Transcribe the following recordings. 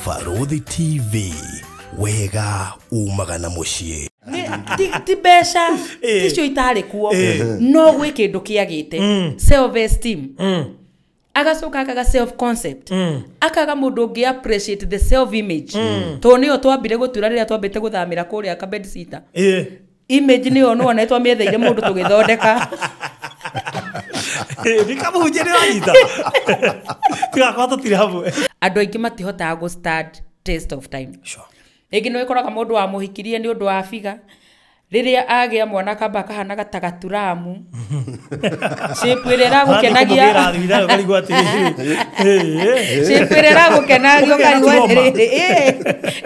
Farodhi TV, wega umagana mushie. Ti besha ticio itare kuo no gwe kindu kiagite self esteem agacoka akaga self concept akaga mundu ngi appreciate the self image to nio twambire gutura riria twambite guthamira kuria ka bed sitter image nio no onetwa metheire mundu tugithondeka Bikamuhunjia ni wanyita. Tigakorwo tutire hamwe. Andu aingi matihotaga go start test of time. Sure. Egi no ikoraga mundu wa muhikirie ni undu wa figa. Riria agia mwana kamba kahana gatagатuramu. Shepwerera gukenagia. Shepwerera gukenagia karigwa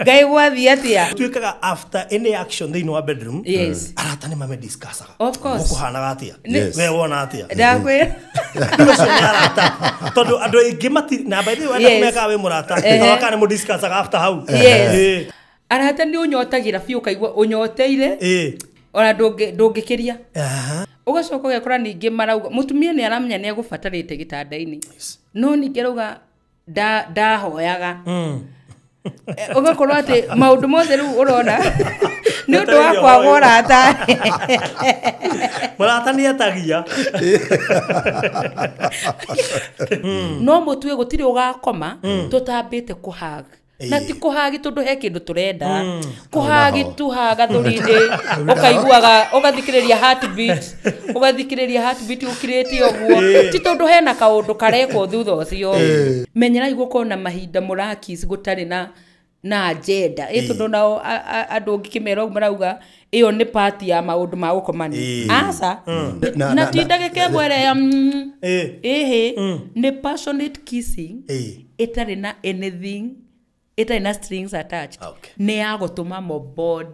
ngai gwathi atia. Tuikaga after any action they know a bedroom. Yes. Arata ni mame discuss. Of course. Ukuhana atia. Yes. We wona atia. Ndakwe. Todo ando igimati na by the way kumeka we murata. Wakane mu discuss after how. Yes. Arata ni unyotagira fiu kaigwa unyoteire ona ndungikiria ugacoka ugekora ningi marauga mutumia ni aramenya ni agubatarite gitandaini no ningeruga ndahoyaga ugakorwo ati maundu mothe ru urona ni undu wa kwagora ata murata ni atagia no mutue gutiri ugakoma tutambite kuhaga na ti kuhagi tondu he kindu turenda kuhagi tuhaga thurinde ukaiguaga ugathikiriria heartbeat ukireti oguo ti tondu he na kaundu kareko thutha ucio menyera iguko na mahinda murakis gutari na agenda tondu nao andu ngikimero marauga iyo ni party ya maundu ma gukomani asa na tindagike mwere ya ni passionate kissing itari na anything ina strings attached. Okay. Ni agotuma mobod.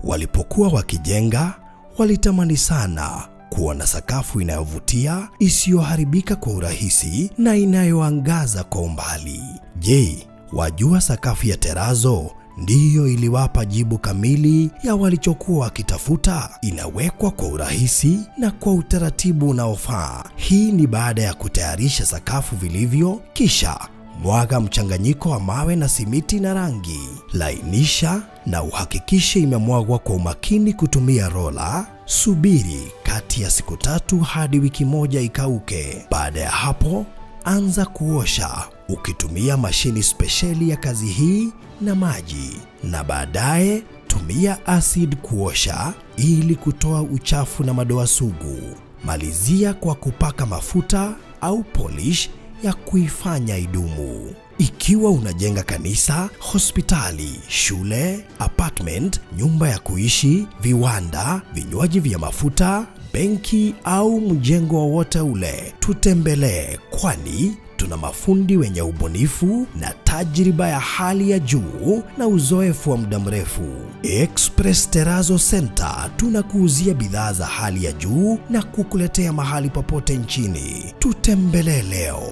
Walipokuwa wakijenga, walitamani sana kuona sakafu inayovutia, isiyoharibika kwa urahisi na inayoangaza kwa umbali. Je, wajua sakafu ya Terazo ndiyo iliwapa jibu kamili ya walichokuwa wakitafuta? Inawekwa kwa urahisi na kwa utaratibu unaofaa. Hii ni baada ya kutayarisha sakafu vilivyo, kisha mwaga mchanganyiko wa mawe na simiti na rangi. Lainisha na uhakikishe imemwagwa kwa umakini kutumia rola. Subiri kati ya siku 3 hadi wiki 1 ikauke. Baada ya hapo, anza kuosha ukitumia mashini spesheli ya kazi hii na maji. Na baadaye tumia acid kuosha ili kutoa uchafu na madoa sugu. Malizia kwa kupaka mafuta au polish ya kuifanya idumu. Ikiwa unajenga kanisa, hospitali, shule, apartment, nyumba ya kuishi, viwanda, vinywaji vya mafuta, benki au mjengo wowote ule, tutembelee, kwani tuna mafundi wenye ubunifu na tajriba ya hali ya juu na uzoefu wa muda mrefu. Express Terazo Center tunakuuzia bidhaa za hali ya juu na kukuletea mahali popote nchini. Tutembelee leo.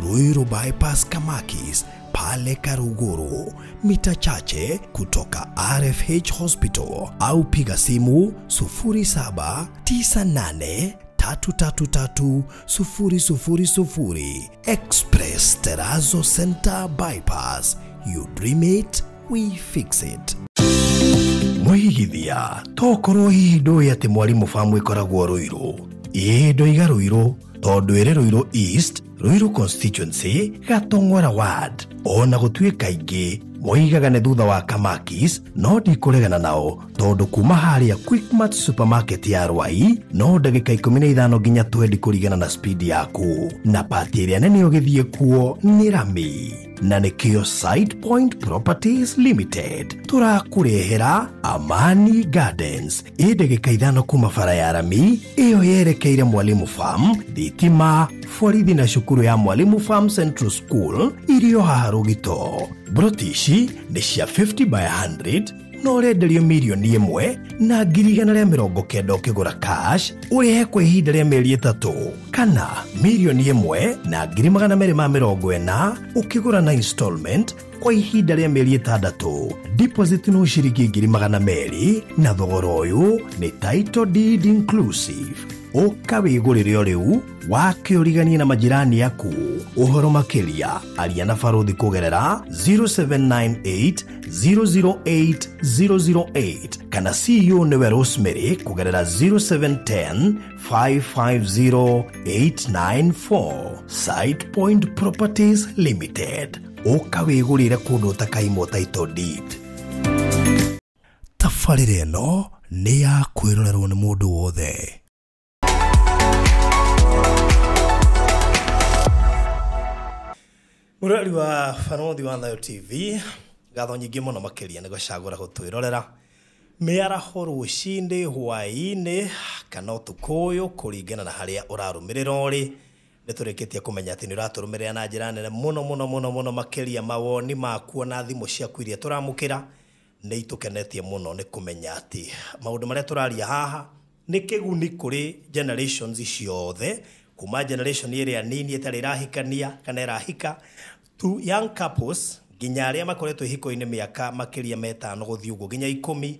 Ruiru Bypass Kamakis, pale Karuguru, mita chache kutoka RFH Hospital, au piga simu 0798333000. Express Terazo Center Bypass. You dream it, we fix it. Mwihigithia, tokorwo hihi ndoi ati mwalimu famu ikoragwo Ruiru. Ndoiga Ruiru tondu iri Ruiru East, Ruiru Constituency, Gatong'ora Ward. Ona gutuika ingi moigaga ne thutha wa Kamakis, no ndikuregana nao tondu kuma haria Quickmart supermarket ya Rwai no ndagika 15 nginya 20 kurigana na speed yaku. Na party iria nene ugithie kuo ni Rami na nikio Side Point Properties Limited. Turakurehera Amani Gardens, ndagika 5 kuma bara ya Rami, iyo yerekeire Mwalimu Farm, thitima, borithi na cukuru ya Mwalimu Farm Central School irio haha Rugito. Brotishi ni cia 50 by 100 no renderio milioni 1 na 190 ukigura cash urihe kwa ihinda rĩa mĩeri 3, kana milioni 1 na 240 ukigura na installment kwa ihinda rĩa mĩeri 6. Deposit no ciringi 200 na thogora uyu ni title deed inclusive. Ũka wĩgũrĩre o rĩu wake ũriganie na majirani yaku. Ũhoro makĩria aria na Barothi kũgerera 0798 008 008 kana CEO nĩwe Rosemary kũgerera 0710 550 894. Side Point Properties Limited. Ũka wĩgũrĩre kũndũ ũtakaimwo title deed. Tabarĩra ĩno nĩ ya kwĩrorerwo nĩ mũndũ wothe. Mũrori wa Barothi wa Thayo TV, gatho nyingĩ mũno makĩria nĩ gũcagũra gũtwĩrorera mĩaraho rũcinĩ hwaĩ-inĩ kana ũtukũ ũyũ kũringana na harĩa ũrarũmĩrĩra ũrĩ. Nĩ tũrĩkĩtie kũmenya atĩ nĩ ũratũrũmĩrĩra na njĩra nene mũno makĩria mawoni maku na thimũ ciaku iria tũramũkĩra. Nĩ itũkenetie mũno nĩ kũmenya atĩ maũndũ marĩa tũraria haha nĩ kĩguni kũrĩ generations ciothe, kuma generation ĩrĩa nini ĩtarĩ irahikania kana ĩrahika to young couples nginya arĩa makoretwo ihiko-inĩ mĩaka makĩria metano gũthiĩ ũguo nginya 10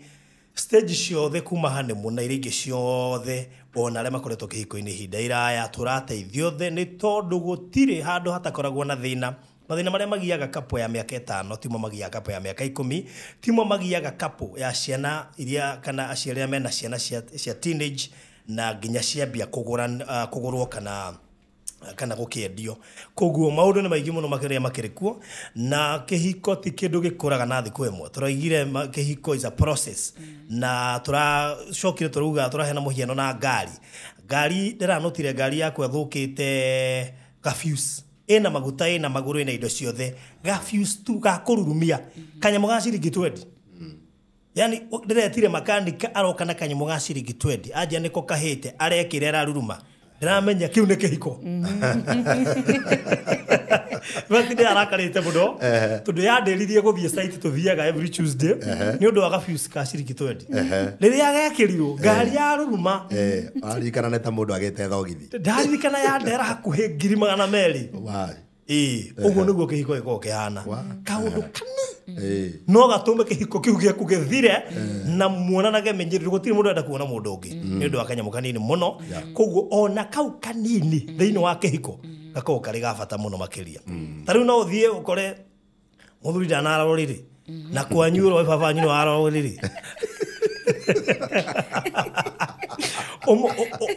stage ciothe kuma honeymoon na iria ingĩ ciothe ona arĩa makoretwo kĩhiko-inĩ ihinda iraya tũrateithio othe nĩ tondũ gũtirĩ handũ hatakoragwo na thĩna. Mathĩna marĩa magiaga kapo ya mĩaka 5 timo magiaga kapo ya mĩaka 10, timo magiaga kapo ya ciana iria kana aciari arĩa mena ciana cia teenage na nginya ciambia kũgũrwo kana gũkĩendio. Koguo maũndũ nĩ maingĩ mũno makĩria makĩrĩkuo na kĩhiko ti kĩndũ gĩkũraga na thikũ ĩmwe. Tũraigire kĩhiko is a process na tũracokire tũrauga tũrahena mũhiano na ngari ndĩranotire ngari yakwa thũkĩte gafuse ena maguta ena magũrũ ena indo ciothe gafuse tu gakũrurumia kanyamũ ga ciringi 20. Yani ndiretire makanika aroka na kanyamũ ga ciringi 20 aje niko kahĩte arekĩra araruruma ndiramenya kiu nĩ kĩhiko. Batinde arakarĩte mũno tondũ yandĩririe gũthiĩ site tũthiaga every Tuesday nĩ ũndũ wa gafuse ka ciringi 20. Rĩrĩa gekĩrirwo ngari yaruruma arikana neta mũndũ agĩte thogithi ndarikana yandera hakuhĩ 200,000. Ũguo nĩguo kĩhiko gĩkoragwo kĩhana kaũndũ kanini no gatũme kĩhiko kĩu gĩaku gĩthire na muonanage menyerere gũtirĩ mũndũ enda kuona mũndũ ũngĩ nĩ ũndũ wa kanyamũ kanini mũno. Koguo ona kau kanini thĩinĩ wa kĩhiko gakoragwo karĩ ga bata mũno makĩria. Ta rĩu no ũthiĩ ũkore mũthuri ndanarorĩrĩ na kwanyu ũrĩ baba nyinyi warorĩrĩ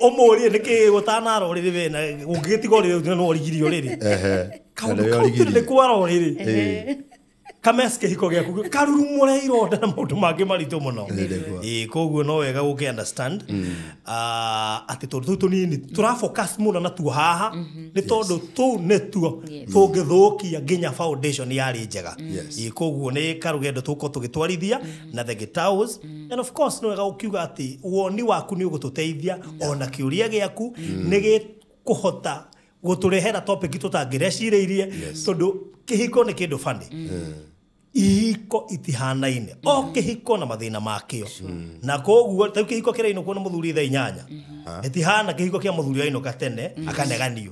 ũmũrie nĩkĩ gũtanarorĩrĩ we na ũngĩgĩtiga ũrĩrĩ no ũrigirio rĩrĩ kaũndũ kaũtirĩ nĩ kwarorĩrĩ kames kĩhiko gĩaku karurumũre ironda na maũndũ mangĩ maritũ mũno. Koguo no wega gũkĩ understand atĩ tondũ tũu tũnini tũrafocus mũno na tuo haha nĩ tondũ tũu nĩtuo tũngĩthũkia nginya foundation yarĩ njega. Koguo nĩ karũgendo tũko tũgĩtwarithia na the guitars and of course no wega gũkiuga atĩ woni waku nĩ ũgũtũteithia ona kĩũria gĩaku nĩ gĩkũhota gũtũrehera topic tũtangĩrecirĩirie tondũ kĩhiko nĩ kĩndũ funny. Ihiko itihanaine o kĩhiko na mathĩna makĩo na koguo ta kĩhiko kĩrainũkwo na mũthuri thaa 8 itihana kĩhiko kĩa mũthuri ainũka tene akaneganio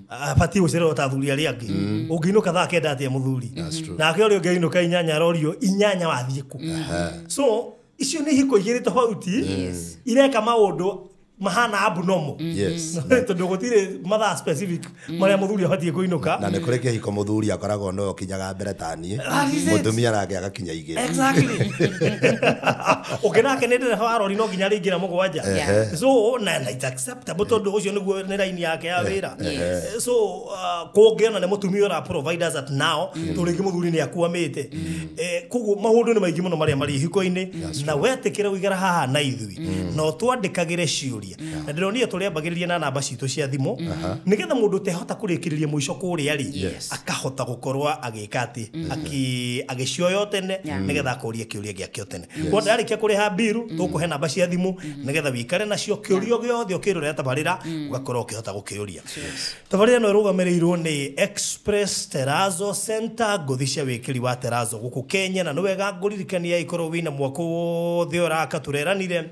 abati gũcererwo ta athuri arĩa angĩ ũngĩinũka thaa 9 atĩa mũthuri nake ũrĩa ũngĩ ainũka 8 arorio 8 wathiĩ ku. So icio nĩ ihiko igĩrĩ tofauti ireka maũndũ mahana abnormal. Tondũ gũtirĩ mathaa specific marĩa mũthuri abatie kũinũka na nĩ kũrĩ kĩhiko mũthuri akoragwo no kinyaga mbere taniĩ mũtumia nake agakinya 2. Exactly. Nake nĩ ndĩreba warori no nginya rĩingĩra 7. So na it's acceptable tondũ ũcio nĩguo nĩ raini yake ya wĩra. So kũngĩona nĩ mũtumia ũra providers at now tũrĩngĩ mũthuri nĩ akuamĩte. Koguo maũndũ nĩ maingĩ mũno marĩa marĩ ihiko-inĩ na wetĩkĩra ũigara haha na ithui no twandĩkagĩre ciũria na ndĩronire tũrĩambagĩrĩria na namba citũ cia thimũ nĩgetha mũndũ tehota kũrĩkĩrĩria mũico kũrĩa rĩ akahota gũkorwo agĩka atĩ agĩcioyo tene nĩgetha akũrie kĩũria gĩakĩo tene. Ndarĩkia kũrĩha bill tũkũhe namba cia thimũ nĩgetha wĩikare nacio kĩũria gĩothe ũkĩrorera tabarĩra ũgakorwo ũkĩhota gũkĩũria. Tabarĩra no ĩrũgamĩrĩirwo nĩ Express Terrazzo Center ngũthi cia wĩkĩri wa Terrazzo gũkũ Kenya na nĩ wega ngũririkania ikorwo wĩna mwako wothe ũraka tũreranire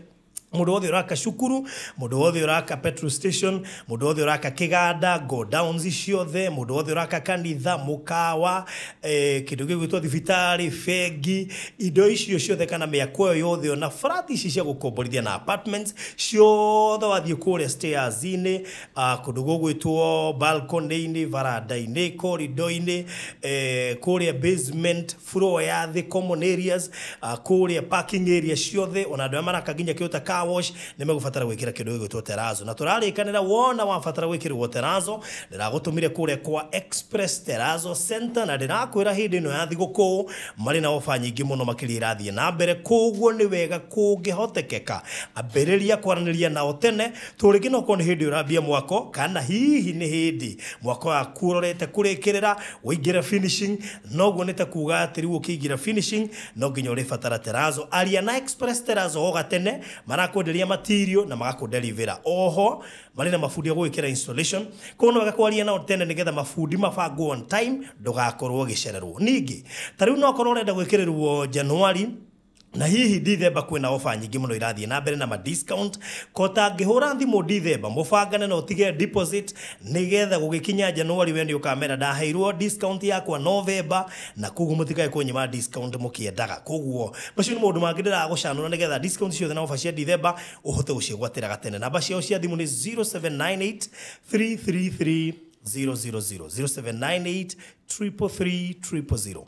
Mundu wothe uraka cukuru, mundu wothe uraka petrol station, mundu wothe uraka kiganda, go downs ciothe, mundu wothe uraka kanitha, mukawa, kindu gigwitwo thibitari, fegi, indo icio ciothe kana miako yothe ona flat ici cia gukomborithia na apartments ciothe wathie kuria stairs-ini, kundu gugwitwo balcony-ini, varanda-ini, corridor-ini, kuria basement, floor ya the common areas, kuria parking area ciothe ona andu maraka nginya kiuta wash nimegubatara gwikira kindu gigwitwo terazo na turarikanira wona wabatara gwikirwo terazo ndiragutumire kuria kwa Express Terazo Center na ndirakwira hindi no ya thiguku mari na ofa nyingi muno makiri irathie na mbere koguo ni wega kungihotekeka ambiriria kwaraniria nao tene turigi no kone hindi urambia mwako kana hihi ni hindi mwako wa kurorete kurikirira wigira finishing noguo nita kuga atiri ukigira finishing no nginya uri fatara terazo aria na Express Terazo hoga tene marakonderia material na magakondelivera oho marina mafudi ya gwikira installation kono bagakwaria na tene nigetha mafudi mabango on time ndugakorwo gicererwo ningi tariu no korwo urenda gwikirerwo January na hihi December kwina ofa nyingi muno irathie na mbere na ma discount kota ngihura thimu December mubangane no tige deposit nigetha gugikinya January wendi ukamera ndaheirwo discount yakwa November na kugu mutikae kunyima discount mukiendaga kuguo bacio ni mundu mangindira gucanura nigetha discount ciothe na ofa cia December uhote gucigwatira gatene namba ciao cia thimu ni 0798 333 000 0798 333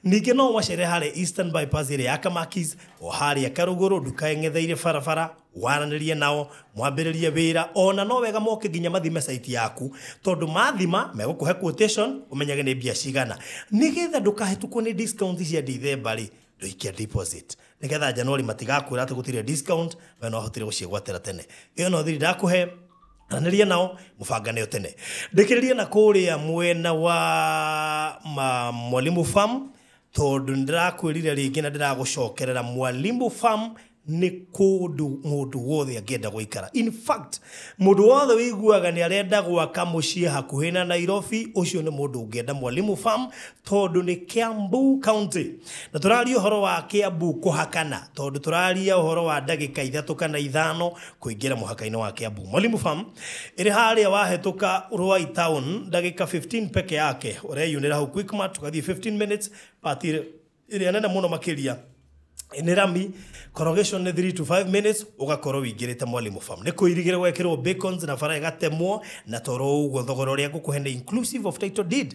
nige no wachere hale Eastern Bypass ire ya Kamakis o hali ya Karuguru duka ngetheire farafara waranirie nao mwambiririe wira ona no wega moke ginya mathime site yaku tondu mathima megukuhe quotation umenyage ni bia cigana nigetha ndukahetukwo ni discount cia December ri nduikia deposit nigetha January matigakwira ati gutire discount we no hotire gucigwatira tene iyo no thiri ndakuhe ananiria nao mufangane tene ndikiriria na kuria mwena wa Mwalimu Farm tondu ndirakwirire ringi na ndiragucokerera Mwalimu Farm ni kundu mundu wothe angenda guikara in fact mundu wothe wiguaga ni arenda gwaka mucii hakuhi na Nairobi ucio ni mundu ungenda Mwalimu Farm tondu ni Kiambu County na turaria uhoro wa Kiambu kuhakana tondu turaria uhoro wa ndagika 3 kana 5 kuingira muhaka-ini wa Kiambu Mwalimu Farm iri haria wahetuka Ruai Town ndagika 15 peke yake ureyunira hu Quickmart tukathie 15 minutes patire iri anene muno makiria Inirami corrugation 3 to 5 minutes ugakorwo wingirite Mwalimu Farm ne kuirigire gwekirwo bacons na fara igatemwo na toro ugo thogoro ria gukuhende inclusive of title deed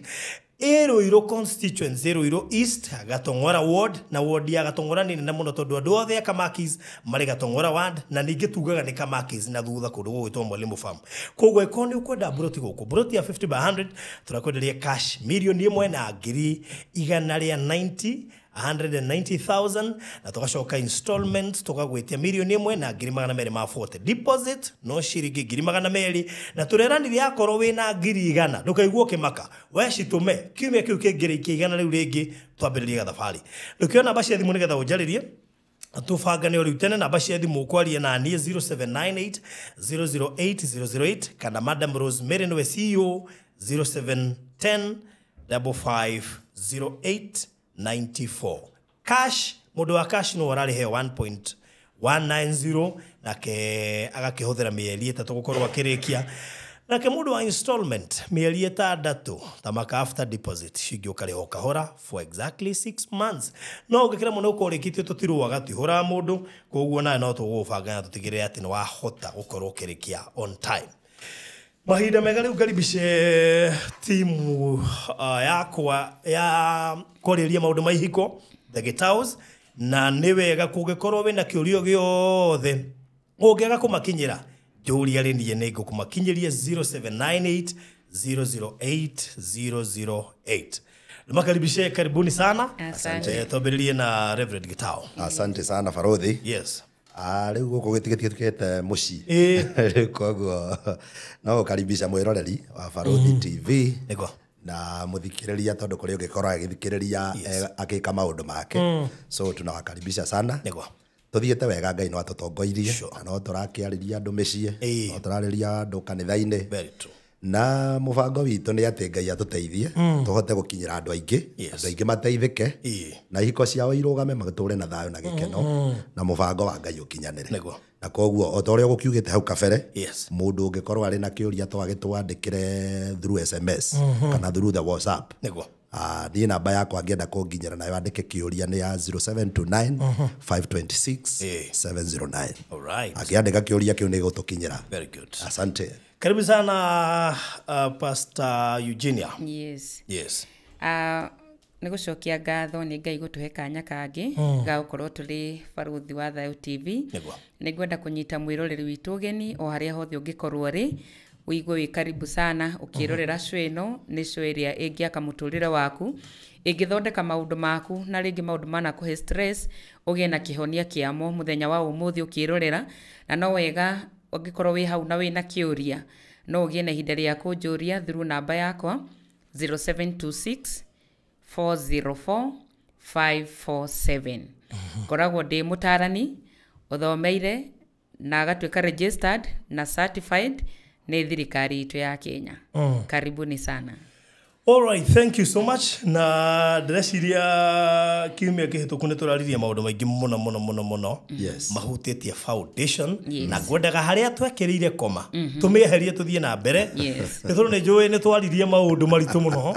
Eroiro constituency Eroiro East Gatongora ward na ward ya Gatongora ni na muno tondu andu othe Kamakis mari Gatongora ward na ningi tugaga ni Kamakis na thutha kundu gwitwo Mwalimu Farm kogwe ikoni ukwenda broti guku broti ya 50 by 100 turakwenderia cash milioni 1 na ngiri 190,000 na tugacoka installment tukagwitia milioni 1 na ngiri 240 deposit no shiringi ngiri 200 na tureraniria akorwo wina ngiri 100 ndukaigwo kimaka we citume kiumia kiu kingire 100 riu ringi twambiriria gathabari ndukiona bacia thimu nigetha unjaririe tufangane ori tene na bacia thimu kwaria na nie 0798 008 kana Madam Rosemary no CEO 0710 550894 cash mudu wa cash no warari he 1.190 nake agakihuthira mieri 3 gukorwo akirikia nake mudu wa installment mieri 6 tamaka after deposit shigio kare hokahora for exactly 6 months no ugikira muno ukorikitio tutiruwa gatihura mundu koguo na no tugubanga tutigire ati no wahota gukorwo ukirikia on time mahinda mega riu ngaribishe timu yakwa ya koriria maundu maihiko the Getaus na ni wega kugikorwo wina kiurio giothe ungiaga kumakinyira juria rindie ni ngukumakinyiria 0798 008 Makaribishe karibuni sana asante tobiririe na Reverend Gitau asante sana Farodhi yes riu guku gitigetikete muci koguo no karibisha mwiroreri wa Farodhi TV ego na muthikiriria tondu kuri ungikorwo agithikiriria akika maundu make so tunawakaribisha sana ego tuthiete wega Ngai no atutongoirie no turakiariria andu micii no turariria andu kanitha-ini very true na mubango witũ nĩ atĩ Ngai atũteithie tũhote gũkinyĩra andũ aingĩ mateithĩke na ihiko ciao irũgame matũũre na thayũ na gĩkeno na mubango wa Ngai ũkinyanĩre na koguo o ta ũrĩa gũkiugĩte hau kabere mũndũ ũngĩkorwo arĩ na kĩũria twagĩtwandĩkĩre through SMS kana through the WhatsApp niĩ namba yakwa angĩenda kũnginyĩra nayo andĩke kĩũria nĩ ya 0729 526 709 akĩandĩka kĩũria kĩu nĩ gũtũkinyĩra. Asante. Karibu sana Pastor Eugenia. Yes. Nĩ gũcokia ngatho nĩ Ngai gũtũhe kanya kangĩ ga gũkorwo tũrĩ baruthi wa Thayũ TV. Nĩ ngwenda kũnyita mwĩroreri witũ ũgeni o harĩa hothe ũngĩkorwo rĩ uigwe wĩ karibu sana ukirorera show ino nĩ show ĩrĩa ĩngĩaka mũtũrĩre waku ĩngĩthondeka maũndũ maku na rĩngĩ maũndũ mana kũhe stress ũgĩe na kĩhonia kĩamo mũthenya wa ũmũthĩ ukirorera na no wega ũngĩkorwo wĩ hau na wĩ na kĩũria no ũgĩe na ihinda rĩa kũnjũria through namba yakwa 0726 404 547 koragwo ndĩ mũtarani ũthomeire na agatuĩka registered na certified nĩ thirikari itu ya Kenya. Karibuni sana. All right, thank you so much. Na ndĩreciria kiumia kĩhĩtũku nĩ tũraririe maũndũ maingĩ mũno. Mahutĩtie foundation na ngwendaga harĩa twekĩrĩire koma tũmĩeherie tũthiĩ na mbere. Nĩ tondũ nĩ njũĩ nĩ twaririe maũndũ maritũ mũno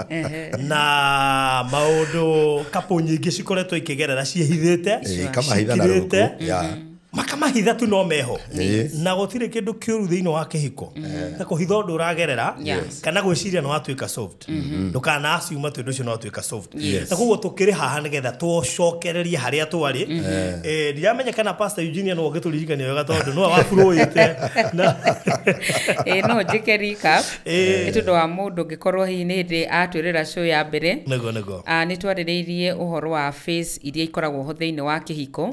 na maũndũ kapo nyingĩ cikoretwo ikĩgerera ciehithĩte kamahitha na rũkũ makamahitha tu no meho na gũtirĩ kĩndũ kĩũru thĩinĩ wa kĩhiko ta kũhitha ũndũ ũragerera kana gwĩciria no watuĩka solved ndũkana assume atĩ ũndũ ũcio no watuĩka solved na koguo tũkĩrĩ haha nĩgetha tũcokererie harĩa twarĩ ndiramenya kana Pastor Eugenia no ũngĩtũririkania wega tondũ no wafurũĩte na no njĩke recap nĩ tondũ wa mũndũ ũngĩkorwo hihi nĩ hĩndĩ atwĩrĩra show ya mbere nĩ twarĩrĩirie ũhoro wa phase iria ikoragwo ho thĩinĩ wa kĩhiko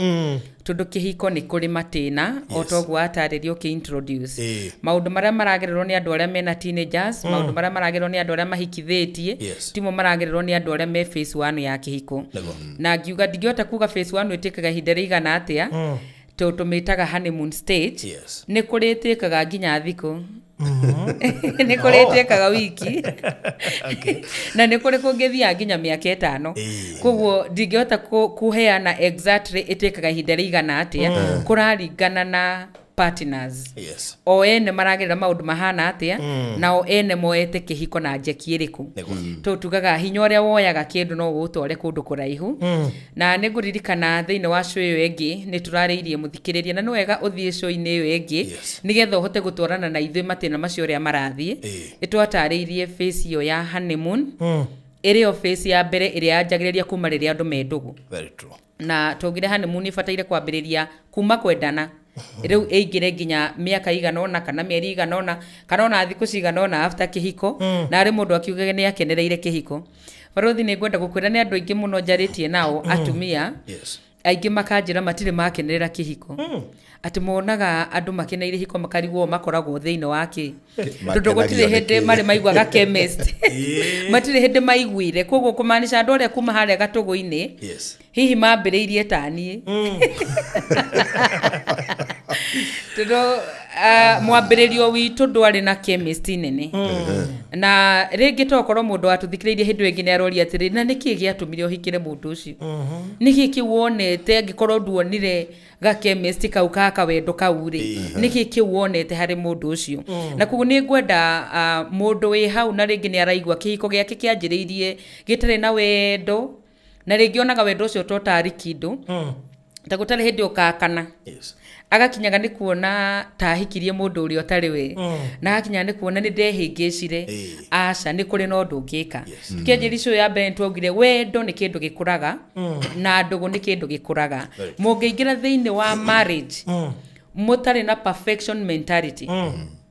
tondũ kĩhiko nĩ kũrĩ matĩna o toguo atarĩrio kĩ-introduce maũndũ marĩa maragererwo nĩ andũ arĩa mena teenagers maũndũ marĩa maragererwo nĩ andũ arĩa mahikithĩtie timo maragererwo nĩ andũ arĩa me phase 1 ya kĩhiko na ngiuga ndingĩhota kuga phase 1 ĩtĩkaga ihinda rĩigana atĩa tũmĩtaga honeymoon stage nĩ kũrĩ ĩtĩkaga nginya thikũ nĩ kũrĩ ĩtĩkaga wiki na nĩ kũrĩ kũngĩthia nginya mĩaka 5 koguo ndingĩhota kuheana exactly ĩtĩkaga ihinda rĩigana atĩa kũraringana na partners o ene maragerera maũndũ mahana atĩa na o ene moete kĩhiko na njeki ĩrĩkũ tugaga hinya ũrĩa woyaga kĩndũ no gũtware kũndũ kũraihu na nĩ ngũririkana thĩinĩ wa show ĩyo ĩngĩ nĩ tũrarĩirie mũthikĩrĩria na nĩ wega ũthiĩ show-inĩ ĩyo ĩngĩ nĩgetha ũhote gũtwarana na ithuĩ matĩna macio ũrĩa marathiĩ nĩtwatarĩirie phase ĩyo ya honeymoon ĩrĩ o phase ya mbere ĩrĩa yanjagĩrĩria kuma rĩrĩa andũ me ndũgũ na twaugire honeymoon ĩbataire kwambĩrĩria kuma kwendana rĩu ĩingĩre nginya mĩaka igana ũna kana mĩeri igana ũna kana ona thikũ cigana ũna after kĩhiko na arĩ mũndũ akiugaga nĩ akenereire kĩhiko barothi nĩ ngwenda gũkwĩra nĩ andũ aingĩ mũno njarĩtie nao atumia aingĩ makanjĩra matirĩ makenerera kĩhiko atĩ monaga andũ makeneire hiko makarigwo makoragwo thĩinĩ wake tondũ gũtirĩ hĩndĩ marĩ maiguaga chemist matirĩ hĩndĩ maiguire koguo kũmaanisha andũ arĩa kuma harĩa gatũgũ-inĩ hihi mambĩrĩirie taniĩ tondũ mwambĩrĩrio witũ ndwarĩ na chemist nene na rĩngĩ tokorwo mũndũ watũthikĩrĩirie hĩndĩ ĩngĩ nĩ aroria atĩrĩ na nĩkĩ gĩatũmire ũhikĩre mũndũ ũcio nĩkĩ kĩu wonete angĩkorwo nduonire ga chemist kau kaka wendo kau rĩ nĩkĩ kĩu wonete harĩ mũndũ ũcio na koguo nĩ ngwenda mũndũ wĩ hau na rĩngĩ nĩ araigua kĩhiko gĩake kĩanjĩrĩirie gĩtarĩ na wendo na rĩngĩ onaga wendo ũcio totarĩ kĩndũ ta gũtarĩ hĩndĩ ũkakana agakinyaga nĩ kuona ta hikirie mũndũ ũrĩa ũtarĩ we na agakinya nĩ kuona nĩ ndehĩngĩcire aca nĩ kũrĩ na ũndũ ũngĩka kĩanjĩrĩ show ya mbere twaugire wendo nĩ kĩndũ gĩkũraga na ndũgũ nĩ kĩndũ gĩkũraga mũngĩingĩra thĩinĩ wa marriage mũtarĩ na perfection mentality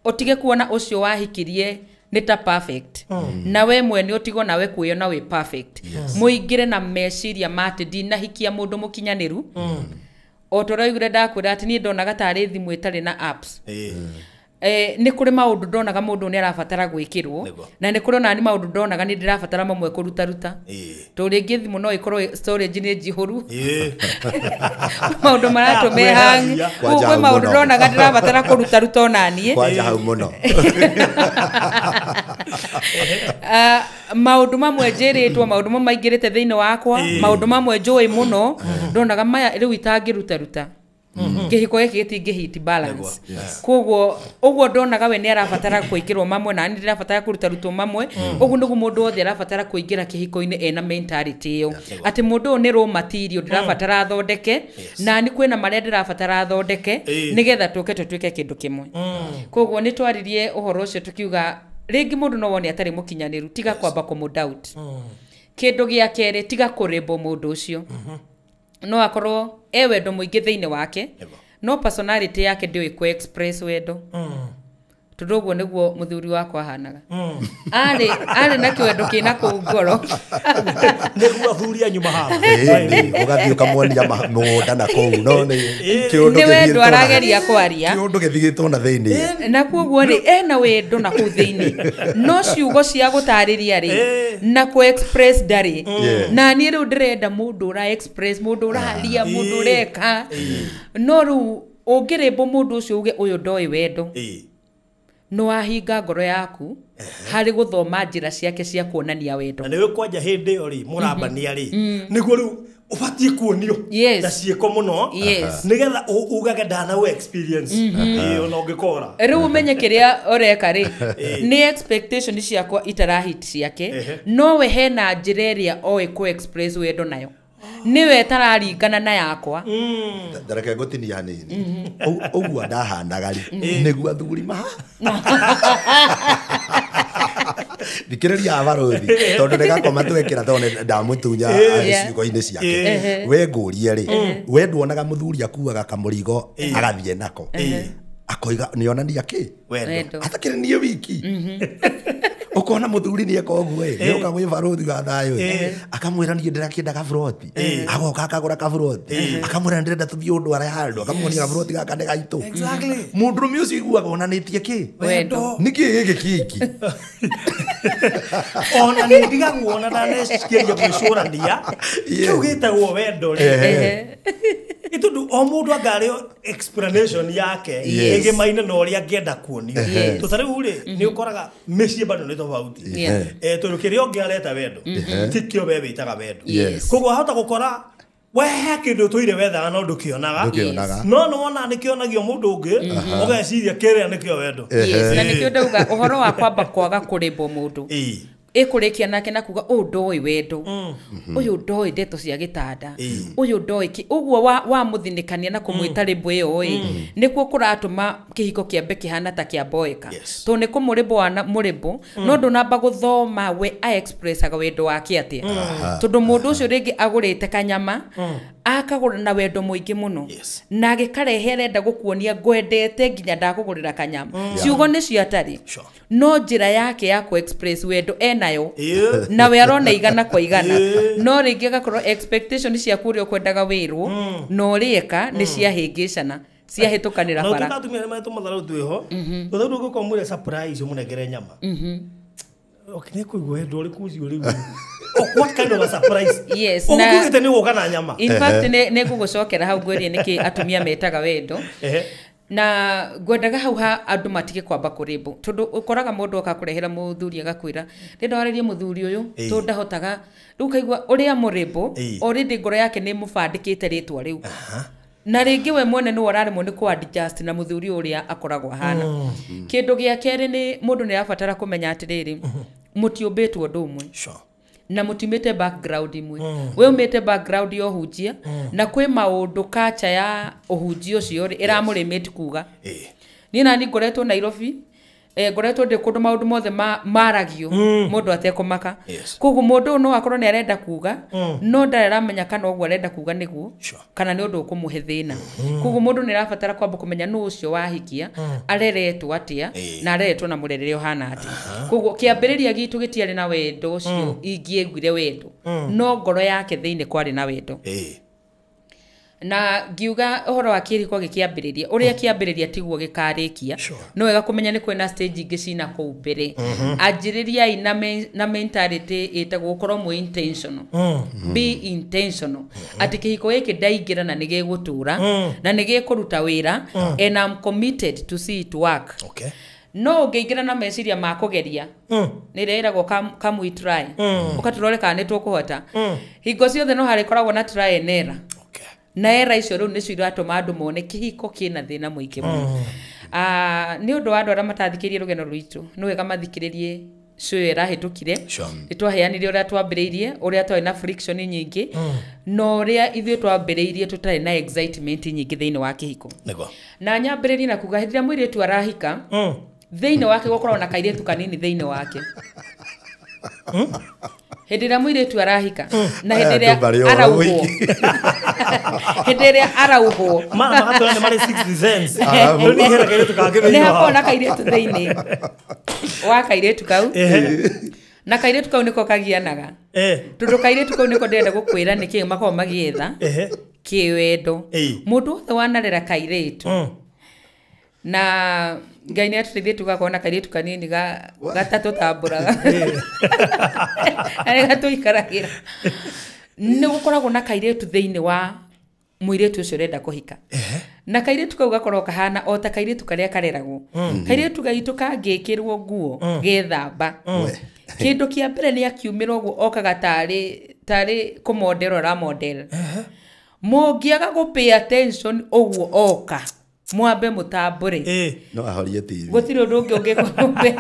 ũtige kuona ũcio wahikirie nĩ ta perfect na we mwene ũtigo nawe kuona we perfect mũingĩre na meciria mate ndinahikia mũndũ mũkinyanĩru o tũraugire ndakwĩra atĩ niĩ ndonaga tarĩ thimũ ĩtarĩ na apps nä kå rä maå ndå ndonaga må ndå nä arabatara gwä kä rwo na nä kå rä ona nä maå ndå ndonaga nä ndä rabatara mamwe kå rutaruta tå rä ngä thimå no ä korwo storage nä njihå ru maå ndå maratå me hang kwä maå ndå ndonaga ndä rabatara kå rutaruta onaniä maå ndå mamwe njä rä two maå ndå mamwe maingä rä te thä inä wakwa maå ndå mamwe njå ä må no ndonaga maya rä u itangä rutaruta kihiko giki gitingĩ hit balance koguo ũguo ndonaga we nĩ arabatara kũingĩrwo mamwe na nĩ ndĩrabatara kũruta rutwo mamwe ũguo nĩguo mũndũ wothe arabatara kũingĩra kĩhiko-inĩ ena mentality ĩyo atĩ mũndũ ũyũ nĩ raw material ndĩrabatara athondeke na nĩ kwĩna marĩa ndĩrabatara athondeke nĩgetha tũke tũtuĩke kĩndũ kĩmwe koguo nĩ twaririe ũhoro ũcio tũkiuga rĩngĩ mũndũ no wone atarĩ mũkinyanĩru tiga kwamba kũmũdoubt kĩndũ gĩa kerĩ tiga kũrĩmbwo mũndũ ũcio no akorwo wendo mũingĩ thĩinĩ wake no personality yake ndĩũĩ kũ express wendo tondũ ũguo nĩguo mũthuri wakwa ahanaga arĩ na kĩwendo kĩna kũu ngoro nĩguo athuri anyu mahana ũgathiĩ ũkamwonia mũgũnda na kũu no nĩ wendo arageria kwaria kĩũndũ gĩthigĩtwo na thĩinĩ na kuoguo rĩ ena wendo na kũu thĩinĩ no ciugo cia gũtarĩria rĩ na kũ express ndarĩ na niĩ rĩu ndĩrenda mũndũ ũra express mũndũ ũraria mũndũ ũreka no rĩu ũngĩrĩmbwo mũndũ ũcio uge ũyũ ndoĩ wendo no wahinga ngoro yaku harĩ gũthoma njĩra ciake cia kuonania wendo na nĩwe kwanja hĩndĩ ĩyo rĩ mũrambania rĩ nĩguo rĩu ũbatiĩ kuonio na ciĩko mũno nĩgetha ugage ndanawe experience ona ũngĩkora rĩu ũmenye kĩrĩa ũreka rĩ nĩ expectation ciakwa itarahit ciake nowe hena njĩra ĩrĩa oĩ kũ express wendo nayo niwe tararingana na yakwa ndareke ngũtinia hanini ũguo ndahanaga rĩ nĩguo athuri maha thikĩrĩria abarũthi tondũ nĩgakoma twekĩra tondũ ndamũtunya ciugo-inĩ ciake we ngũrie rĩ we nduonaga mũthuri akuaga kamũrigo agathiĩ nako akoiga nĩonania kĩ wendo atakĩrĩ niĩ wiki ukona mũthuri nĩ eka ũguo nĩ ũka gwĩ barũthi wa thayũ akamwĩra niĩ ndĩrakĩenda kaburoti agoka akagũra kaburoti akamwĩra ndĩrenda tũthiĩ ũndware handũ akamuonia kaburoti gaka nĩ gaitũ mũndũrũme ũcio iguaga onanĩtie kĩ wendo nĩkĩ gĩkĩ kiki ona nĩ ndigagwo ona ndanecikĩria gwĩcũrania kĩu gĩtagwo wendo rĩ ĩtondũ o mũndũ angarĩ explanation yake ĩgĩmaine na ũrĩa angĩenda kuonio tũtarĩu rĩ nĩ ũkoraga mĩciĩ bado nĩ tofauti tondũ kĩrĩa ũngĩ areta wendo tikĩo we wĩtaga wendo koguo ahota gũkora wehe kĩndũ tũire wethaga no ndũkĩonaga no nĩwona nĩkĩonagio mũndũ ũngĩ ũgeciria kĩrĩa nĩkĩo wendo na nĩkĩo ndauga ũhoro wa kwamba kwaga kũrĩmbwo mũndũ ĩkũrĩkia nake na kuga ũyũ ndoĩ wendo ũyũ ndoĩ ndeto cia gĩtanda ũyũ ndoĩ ũguo wa mũthinĩkania na kũmwĩta rĩmbũ ĩyo ĩ nĩkuo kũratũma kĩhiko kĩambe kĩhana ta kĩa mboeka tondũ nĩ kũmũrĩmbwo wa mũrĩmbũ no ndũnamba gũthoma we expressaga wendo wake atĩa tondũ mũndũ ũcio rĩngĩ agũrĩte kanyama akagũra na wendo mũingĩ mũno na agĩkarehe arenda gũkuonia ngwendete nginya ndakũgũrĩra kanyama ciugo nĩ ciatarĩ no njĩra yake ya kũ express wendo enayo na we arona igana kwa igana no rĩngĩ agakorwo expectation ciaku ũrĩa ũkwendaga wĩrwo no rĩeka nĩ ciahĩngĩcana ciahĩtũkanĩra bara no tũkatumia nĩ matũmatharũ twĩho tũthau ndũgũkorwo mwĩre surprise ũmũnengere nyama okay nĩ kũigua wendo ũrĩkũ ũcio rĩu what kind of a surprise yes na ũgũkĩte nĩ gũka na nyama in fact nĩ ngũgũcokera hau ngwĩrie nĩkĩ atumia metaga wendo na ngwendaga hau ha andũ matige kwamba kũrĩmbwo tondũ ũkoraga mũndũ oka kũrehera mũthuri agakwĩra ndĩrenda warĩrie mũthuri ũyũ tondũ ndahotaga rĩu kaigua ũrĩa mũrĩmbũ already ngoro yake nĩ mũbandĩkĩte rĩtwa rĩu na rĩngĩ we mwene nĩ wararemwo nĩ kũ-adjust na mũthuri ũrĩa akoragwo ahana kĩndũ gĩa kerĩ nĩ mũndũ nĩ arabatara kũmenya atĩrĩrĩ mũtiũmbĩtwo ũndũ ũmwe na mutimete background imwe we umete background yo hujia na kwĩ maũndũ culture ya ũhunjia ũcio rĩ ĩramũrĩmĩte kuga niĩ nani ngoretwo Nairobi ngoretwo ndĩ kũndũ maũndũ mothe maragio mũndũ atekũmaka koguo mũndũ no akorwo nĩ arenda kuga no ndaramenya kana ũguo arenda kuga nĩguo kana nĩ ũndũ ũkũmũhe thĩna koguo mũndũ nĩ arabatara kwamba kũmenya nũ ũcio wahikia areretwo atĩa na areretwo na mũrerere ũhana atĩa koguo kĩambĩrĩria gitũ gĩtiarĩ na wendo ũcio ingĩeguire wendo no ngoro yake thĩinĩ kwarĩ na wendo na ngiuga uhoro wa kĩriko gĩkĩambĩrĩria ũrĩa kĩambĩrĩria tiguo gĩkarĩkia no wega kũmenya nĩ kwĩna stage ingĩ cina kũu mbere anjĩrĩriai na mentality ĩtagwo gũkorwo mũ intentional be intentional atĩ kĩhiko gĩkĩ ndaingĩra na nĩ gĩgũtũra na nĩ gĩkũruta wĩra and I'm committed to see it work. Okay. No ũngĩingĩra na meciria ma kũgeria nĩ rĩragwo come we try ũkaturore kana nĩ tũkũhota hingo ciothe no harĩ koragwo na try and error. Na era icio rĩu nĩcio iratũma andũ mone kĩhiko kĩna thĩna mũingĩ mũno. Nĩ ũndũ wa andũ arĩa matathikĩrĩirie rũgendo rwitũ nĩ wega mathikĩrĩrie show ĩrahĩtũkire nĩ twaheanire ũrĩa twambĩrĩirie ũrĩa twarĩ na friction nyingĩ na ũrĩa ithuĩ twambĩrĩirie tũtarĩ na excitement nyingĩ thĩinĩ wa kĩhiko. Na nyambĩrĩrie na kuga hĩndĩ ĩrĩa mũirĩtu arahika thĩinĩ wake gũkorwo na kairĩtu kanini thĩinĩ wake. Hĩndĩ ĩrĩa mũirĩtu arahika na hĩndĩ ĩrĩa arauhwo hĩndĩ ĩrĩa arauhwo magatwara nĩ marĩ 6 cents nĩ hakorwo na kairĩtu thĩinĩ wa kairĩtu kau na kairĩtu kau nĩko kagianaga tondũ kairĩtu kau nĩko ndĩrenda gũkwĩra nĩkĩĩ makorwo magĩetha kĩwendo. Mũndũ wothe wanarera kairĩtu na Ngai nĩ atũteithĩtie tugakorwo na kairĩtu kanini gatatũ tambũraga arĩa gatũikaragĩra nĩ gũkoragwo na kairĩtu thĩinĩ wa mũirĩtu ũcio ũrenda kũhika na kairĩtu kau gakorwo kahana o ta kairĩtu karĩa kareragwo. Kairĩtu gaitũ kangĩkĩrwo nguo gethamba kĩndũ kĩa mbere nĩ akiumĩra ũguo okaga tarĩ kũmodel ramodel mũngĩaga gũpay attention ũguo oka mwambe mũtambũre no ahorie TV gũtirĩ ũndũ ũngĩ ũngĩkũmbe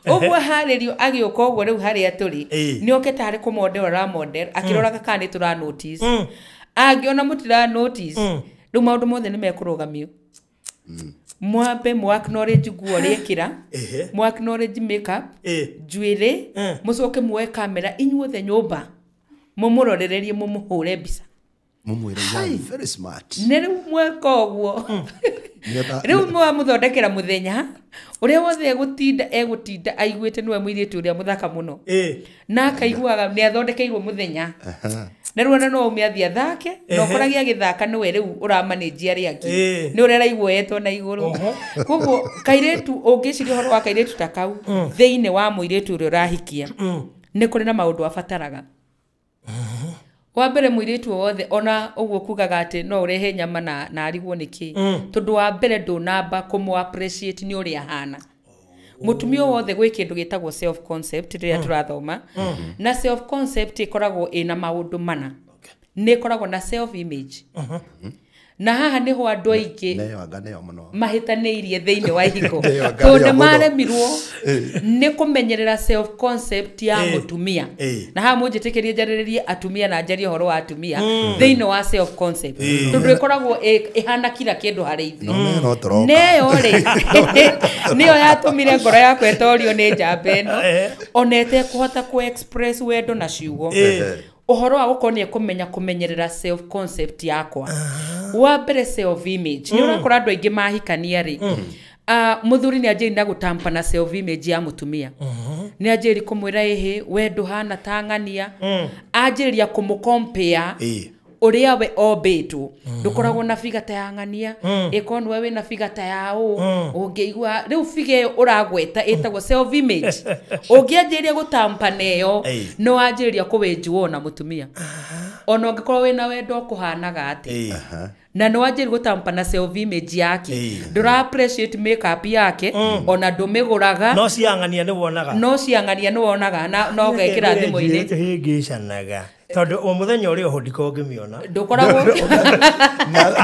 ũguo harĩrio agĩũka ũguo rĩu harĩa tũrĩ nĩ oke tarĩ kũmodel ramodel akĩroraga kana nĩ tũra notice angĩona mũtira notice rĩu maũndũ mothe nĩ mekũrũgamio. Mwambe mu acknowledge nguo rĩkĩra mu acknowledge makeup njuĩrĩ mũcoke muoe kamera inyuothe nyũmba mũmũrorererie mũmũhũre mbica mumwĩra very smart nĩ rĩu mweka ũguo rĩu mũthondekera mũthenya ũrĩa wothe egũtinda aiguĩte nĩwe mũirĩtu ũrĩa mũthaka mũno na akaiguaga nĩ athondekeirwo mũthenya na rĩu no ũmĩathia thake na ũkoragia gĩthaka nĩwe rĩu ũramanĩnji arĩa angĩ nĩ ũrĩa araiguetwo na igũrũ. Koguo kairĩtu ũngĩciria ũhoro wa kairĩtu ta kau thĩinĩ wa mũirĩtu ũrĩa ũrahikia nĩ kũrĩ na maũndũ abataraga. Wa mbere mũirĩtu wothe ona ũguo kugaga atĩ no ũrehe nyama na arigwo nĩkĩ tondũ wa mbere ndũnamba kũmũ appreciate nĩ ũrĩa hana. Mũtumia wothe gwĩ kĩndũ gĩtagwo self concept rĩrĩa tũrathoma na self concept ĩkoragwo ĩna maũndũ mana. Nĩ ĩkoragwo na self image na haha niho andũ aingĩ mahĩtanĩirie thĩinĩ wa ihiko tondũ maremirwo nĩ kũmenyerera self concept ya mũtumia na haha mũnjĩtĩkĩrie njarĩrĩrie atumia na njarie ũhoro wa atumia thĩinĩ wa self concept tondũ ĩkoragwo ĩhana kila kĩndũ harĩ ithuĩ neyo rĩ nĩyo yatũmire ngoro yakwa ĩtorio nĩ njamba ĩno ona ĩtekũhota kũ-express wendo na ciugo ũhoro wa gũkorwo nĩ kũmenyerera self concept yakwa. Wa mbere self image nĩ ũrakora andũ aingĩ mahikania rĩ mũthuri nĩ anjĩri na gũtampa na self image ya mũtumia nĩ anjĩri kũmwĩra ĩhĩ we ndũhana ta ng'ania anjĩrĩria kũmũcompare ũrĩa we ombĩtwo ndũkoragwo na figa ta ya ng'ania ĩkorwo nĩwe wĩna figa ta ya ũngĩigua rĩu figa ĩyo ũragweta ĩtagwo self image ũngĩanjĩrĩria gũtampa neyo no anjĩrĩria kũwĩnjuo na mũtumia ona ũngĩkorwo wĩna wendo kũhanaga atĩ na no anjĩrĩria gũtampa na self image yake ndũra appreciate makeup yake ona ndũmĩgũraga no ciang'ania nĩ wonaga no ũgekĩra thimũ-inĩ hĩngĩcanaga tondũ o mũthenya ũrĩa ũho ndiko ngĩmĩona ndũkoragwo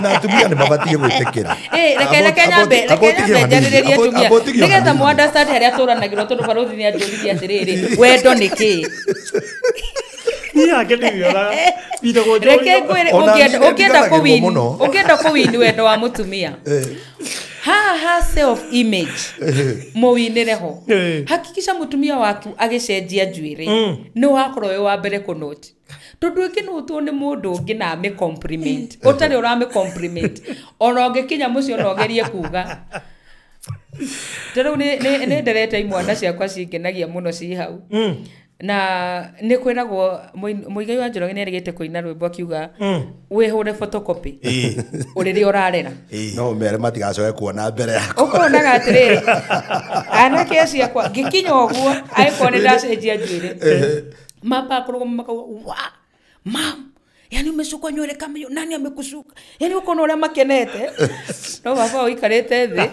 na atumia nĩ mabatiĩ gwĩtĩkĩra reke nyambe njarĩrĩrie atumia nĩgetha mũ understand harĩa tũranagĩrwo tondũ barothi nĩ anjũririe atĩrĩrĩ wendo nĩ kĩ reke ngwĩre ũngĩenda kũwini wendo wa mũtumia haha self image mũwinĩre ho hakikisha mũtumia waku agĩcenjia njuĩrĩ nĩ wakorwo wĩ wa mbere kũnoti tondũ ĩngĩ no ũtwo nĩ mũndũ ũngĩ na ame compliment ũtarĩ ũrame compliment ona ũngĩkinya mũciĩ ona ũgerie kuga tondũ nĩ nderete imwana ciakwa cingenagia mũno ci hau na nä kwä ragwo må igai wa Njoroge nä erigä te kå ina rwä mbo akiuga wä hå re photocopy å rä rä å rarera no mere matigacoke kuona mbere yakwa å konaga atä rä rä anake ciakwa ngä kinya å guo angäkorwo nä ndacenjia njuä rä mamba akå rå gama makauga mam yani umesukwa nywele kama hiyo, nani amekusuka? Yani uko na ule makenete no baba uikarete thĩ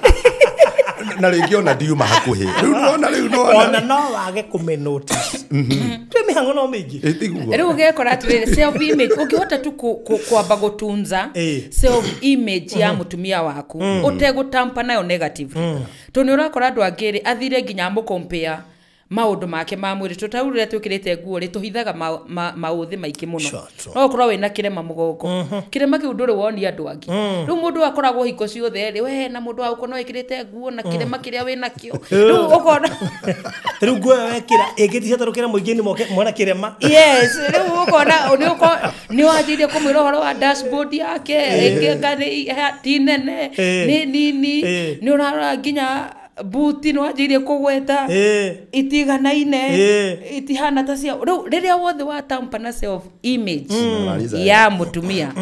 na rĩngĩ ona ndiuma hakuhĩ rĩu ona no wage kũmenotice twe mĩhango no mĩingĩ rĩu ũgekora atĩrĩrĩ self image ũngĩhota tu kwamba gũtunza self image ya mũtumia waku ũtegũtampa nayo negative tondũ nĩ ũrakora andũ angĩ athire nginya mũkompare maundu make ma mwiri tutaurire twikirite nguo ri tuhithaga mauthi maiki muno no ukorwo wina kirema mugongo kirema kiu nduri woni andu angi riu mundu akoragwo hiko ciothe ri we na mundu wako no ikirite nguo na kirema kiria wina kio riu ukona riu nguo wekira ingiticia tarukira muingini mwana kirema yes riu ukona ni wajirie kumwira horo wa dashboard yake ingengani tinene ni urara nginya buti no ajirie kugweta itiganaine itihana ta cia riria wothe wa tampa na self image ya mutumia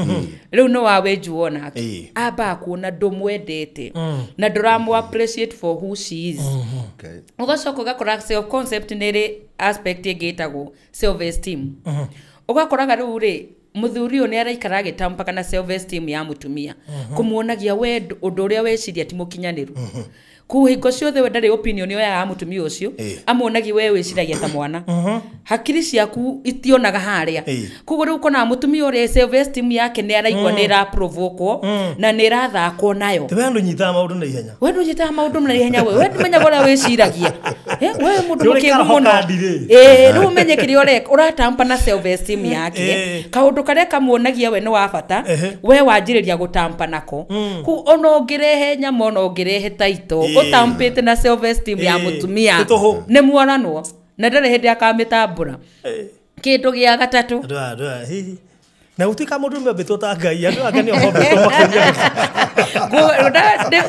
riu no wawe juona aba kuona ndumwendete na nduramu appreciate for who she is ugacoka ugakora self concept niri aspect igitagwo self esteem ugakoraga riu ri muthuri uyu ni araikara agitampa kana self esteem ya mutumia kumuonagia we undu uria weciria ti mukinyaniru kuhingo ciothe we ndari opinion yo ya mutumia ucio amonagi we wiciragia ta mwana hakiri ciaku itionaga haria kugo riu kona mutumia uri self esteem yake ni araigwa ni ra provoke na ni rathako nayo we ndunyita maundu na ihenya na ihenya we ndimenya gora wiciragia we mundu mukigu muno riu menye kiri uratampa na self esteem yake kaundu karia kamuonagia we no wa bata we wanjiriria gutampa nako ku ono ngirehe nyamo no ngirehe taito utampite na self esteem ya mutumia ne muonanwo na ndare hindi akamitambura kindu gia gatatu na utika mundu mbetota ngai andu ake ni ohobeto makinya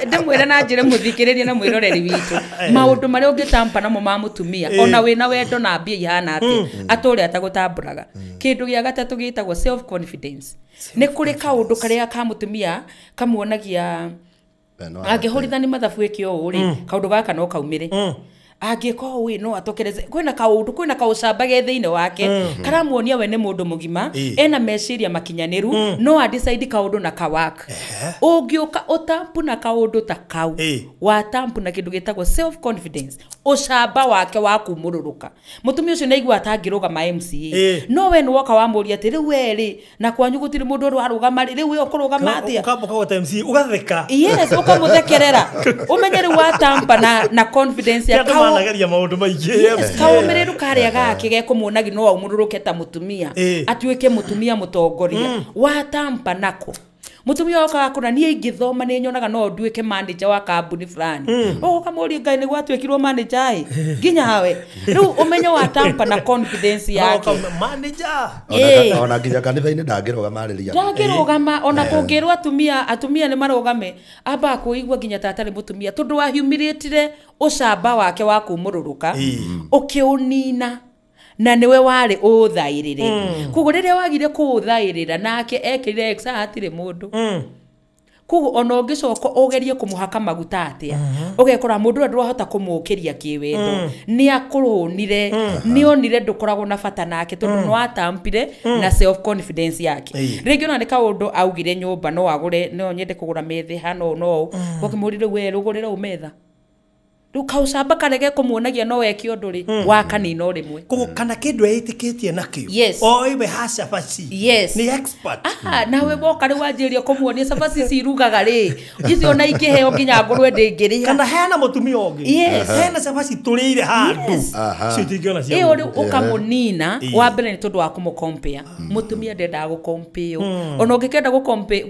ndimwire na njire muthikiriria na mwiroreri witu maundu maria ungitampa namo ma mutumia ona wina wendo na mbia ihana ati aturi atagutamburaga kindu gia gatatu gitagwo self confidence ni kuri kaundu karia ka mutumia kamuonagia angihorithani mathabu ikio uri kaundu gaka no kaumire angiko we no atokereze kwina kaundu kwina kaucamba ge thiine wake karamuonia we ni mundu mugima ena meciria makinyaniru no a decide kaundu na kawak ungiuka utampu na kaundu ta kau wa tampu na kindu gitagwo self confidence ucamba wake wa kumururuka mutumia ucio naigua atangiruga ma MCA no we no waka wa muri ati riu weri na kwanyu gutiri mundu ru aruga riu we ukurugama atia ukamboka wa MCA ugatheka yes ukamuthekerera umenyeri wa tampa na confidence ya managaria maundu maingi kaumireru karia gake ge kumuonagi no umururuke ta mutumia atuike mutumia mutongoria wa tampa nako mutumia waka kuna nie ingithoma ni nyonaga no nduike manager wa kambuni fulani kamuri ngai ni gwatwekirwo manager nginya hawe riu umenye wa tampa na confidence yake manager ona nginya kanitha-ini ndangirugama ona kungirwo atumia ni marugame aba kuigwa nginya tatari mutumia tondu wa humiliatire ucamba wake wa kumururuka ukiunina na niwe wari uthairire kugo riria wagire kuuthairira nake ekirire exatire mundu kugo ono ngicoko ugerie kumuhaka maguta atia ugekora mundu ndurahota kumukiria kiwendo ni akurunire ni onire ndukoragwo na bata nake tondu no atampire na self confidence yake ringi ona ni kaundu augire nyumba no agure no nyende kugura methi hano no gokimurire we rugurira umetha ukaucamba karege kumuonagia no weki unduri wa kanino rimwe kugo kana kindu eitikitie nakio iwe hasha basi ni expert nawe boka ri wanjiria kumuonia sabaci cirugaga ri icio na ingiheo nginya ngurwe ndingiria kana hena mutumia ungi hena sabaci turire handu citingiona cia iyo ri ukamunina wa mbere ni tondu wa kumucompare mutumia ndenda gucompare ona ungikenda gucompare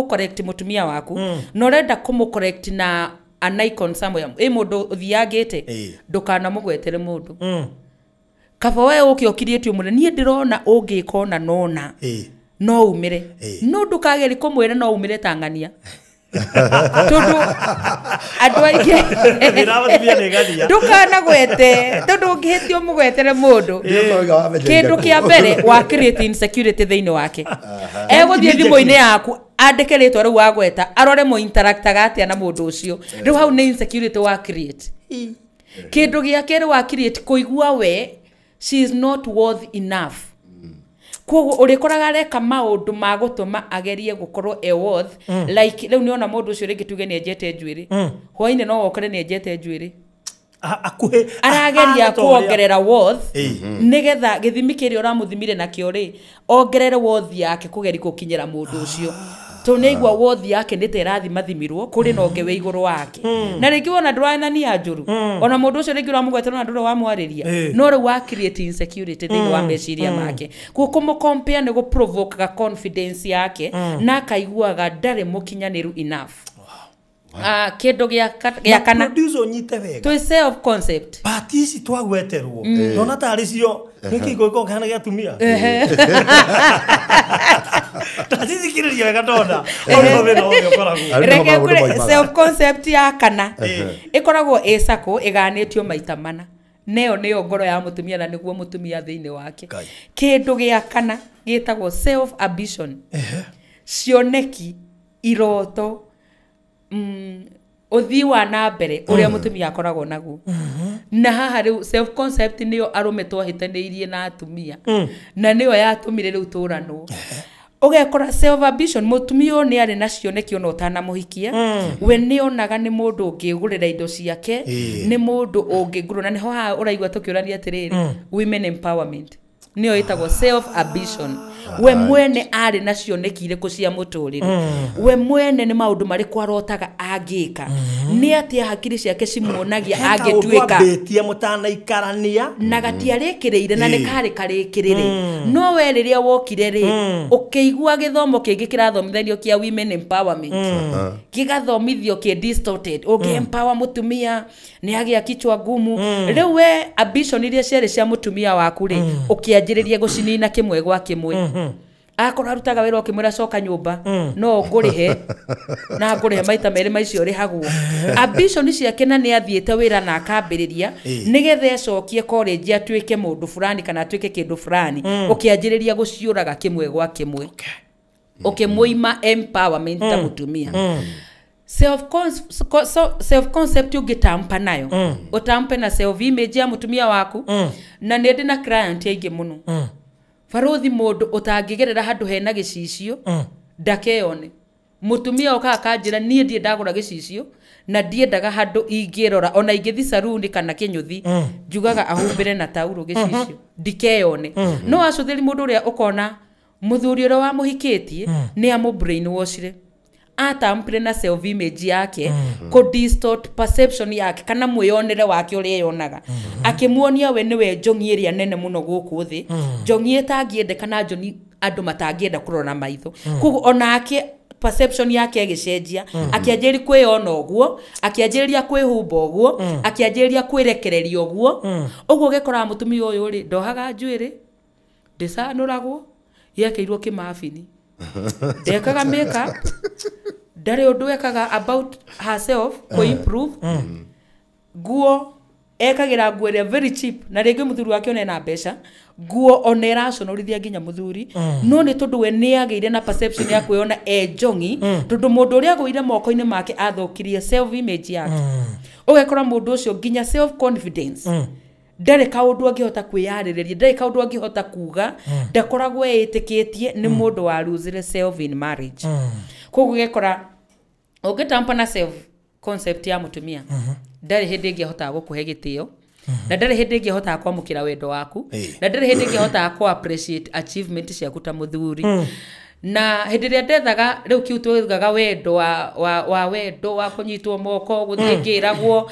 correct mutumia waku no renda kumucorrect na an icon somewhere mundu uthiangite ndukana mugwetere mundu kaba we ukiokirie umure nie ndirona ungikona nona no umire no ndukageri kumwira no umire Tangania tondu andu aingi ndukana gwete tondu ngihitio mugwetere mundu kindu kia mbere wa create insecurity thiini wake eguthie thimu-ini yaku andike ritwa riu wagweta arore mo interactaga atia na mundu ucio riu hau ni insecurity wa create kindu gia keri wa create kuigua we she is not worth enough koguo urikoraga reka maundu ma gutuma agerie gukorwo worth like riu niona mundu ucio ringi tuge ni enjete njwiri hwaine no wokore ni enjete njwiri akuhe arageria kuongerera worth nigetha githimi kiri uramuthimire nakio ri ongerere worth yake kugeri gukinyira mundu ucio to neigwa worth yake nite irathima-thimirwo kuri no ngewe iguru wake na ringi wona ndurainania njuru ona mundu ucio ringi uramugwetera na nduro wamwariria no ri wa create insecurity thiini wa meciria make kuko compare ni gu provoke confidence yake na kaiguaga ndari mukinyaniru enough kindu gia kana producer onyite wega to self concept patisi twagweterwo nona tari cio niki goiko kana gia tumia tatisi kiriria wega ndona ono wena obyo koragu self concept ya kana ikoragwo esako iganitio maita mana neo neo ngoro ya mutumia na niguo mutumia thiini wake kindu gia kana gitagwo self ambition cioneki iroto uthii wa na mbere uria mutumia akoragwo naguo na haha riu self concept niyo arume twahitaniirie na atumia na niyo yatumire riu turanwo ugekora self ambition mutumia ni ari na cioneki ona utanamuhikia we ni onaga ni mundu ungigurira indo ciake ni mundu ungiguru na niho ha uraigwa tukiurania atiriri women empowerment niyo itagwo self ambition we mwene ari na cioneki iriku cia muturire we mwene ni maundu mari kwarotaga angika ni atia hakiri ciake cimuonagia angituika betia mutana ikarania na gatiarekireire na nikari karikirire no we riria wokire ri ukiigua githomo kingi kirathomithanio kia women empowerment kigathomithio ki distorted empower mutumia ni agia kichwa ngumu riu we ambition iria ciari cia mutumia waku ri ukianjiriria gucinina kimwe gwa kimwe akora rutaga wira okimwira coka nyumba no ngurihe na ngurihe maita meri maicio rihagwo ambition ciake na ni athiete wira na akambiriria nigethe acokie college atuike mundu fulani kana atuike kindu fulani ukianjiriria guciuraga kimwe gwa kimwe ukimwima empowerment ta mutumia self concept ugitampa nayo utampe na self image ya mutumia waku na ndi na client aingi muno farothi mundu utangigerera handu hena gicicio ndakeyone mutumia oka kanjira nie ndie ndagura gicicio na ndiendaga handu ingirora ona ingithi saruni kana kinyuthi njugaga ahumbire na tauro gicicio ndikeyone no acuthiri mundu uria ukona muthuri uria wa muhikitie ni amu brainwashire atampire na self image yake ko distort perception yake kana mwionere wake uri yonaga akimuonia we niwe njongi iria nene muno guku thi njongi etangiende kana njoni andu matangienda kurona maitho kugu onake perception yake egicenjia akianjiri kwiona oguo akianjiriria kwihumba oguo akianjiriria kwirekereria oguo oguo gekora mutumia uyu ri ndohaga njwiri ndicanuragwo yekeirwo kimabini ndekaga makeup ndari undu ekaga about herself ko improve guo ekagira nguo ria very cheap na ringi muthuri wake one na mbeca guo onera conorithia nginya muthuri no ni tondu we ni ageire na perception ya kwiona njongi tondu mundu uria agwire moko-ini make athukirie self image yake ugekora mundu ucio nginya self confidence ndari kaundu angihota kwiyaririria ndari kaundu angihota kuga ndakoragwo etikitie ni mundu wa lose self in marriage koguo gekora ugitampa na self concept ya mutumia ndari hindi ingihota gukuhe gitio na ndari hindi ingihota kwamukira wendo waku na ndari hindi ingihota ku appreciate achievement ciaku ta muthuri na hindi ria ndethaga riu kiu tugaga wendo wa wendo wa kunyitwo moko guthingiragwo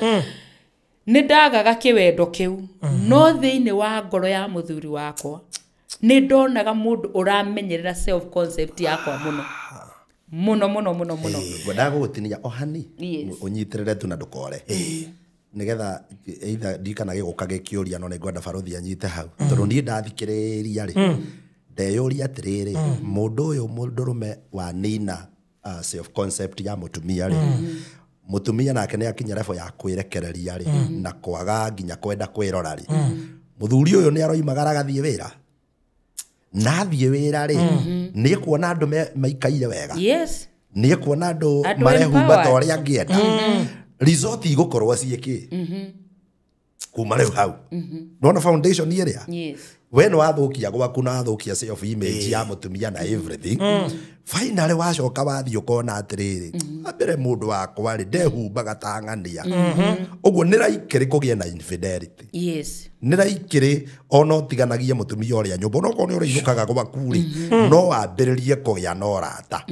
ni ndagaga kiwendo kiu no thiini wa ngoro ya muthuri wakwa ni ndonaga mundu uramenyerera self concept yakwa muno ngwendaga gugutinia ohani unyitirire tu na ndukore nigetha either ndikana giguka gikiuria no ningwenda barothi anyite hau tondu nie ndathikiriria ri ndeyuria atiriri mundu uyu mundurume wa nina self concept ya mutumia ri mutumia nake ni akinya level ya kwirekereria ri na kwaga nginya kwenda kwirora ri muthuri uyu ni aroimagara gathie wira na thie wira ri ni kuona andu maikaire wega yes ni kuona andu marehumba tori angienda resort igukorwo ciiki kuma leo hau nona foundation iria yes when wathukia gwaku na wathukia self image ya mutumia na everything finally wacoka wathio kona atiriri ambere mundu wakwa ri ndehumbaga tang'ania uguo ni raikiri kugie na infidelity yes ni raikiri ono tiganagie mutumia uria nyumba no kone uria inukaga gwaku ri no wambiririe kugia na orata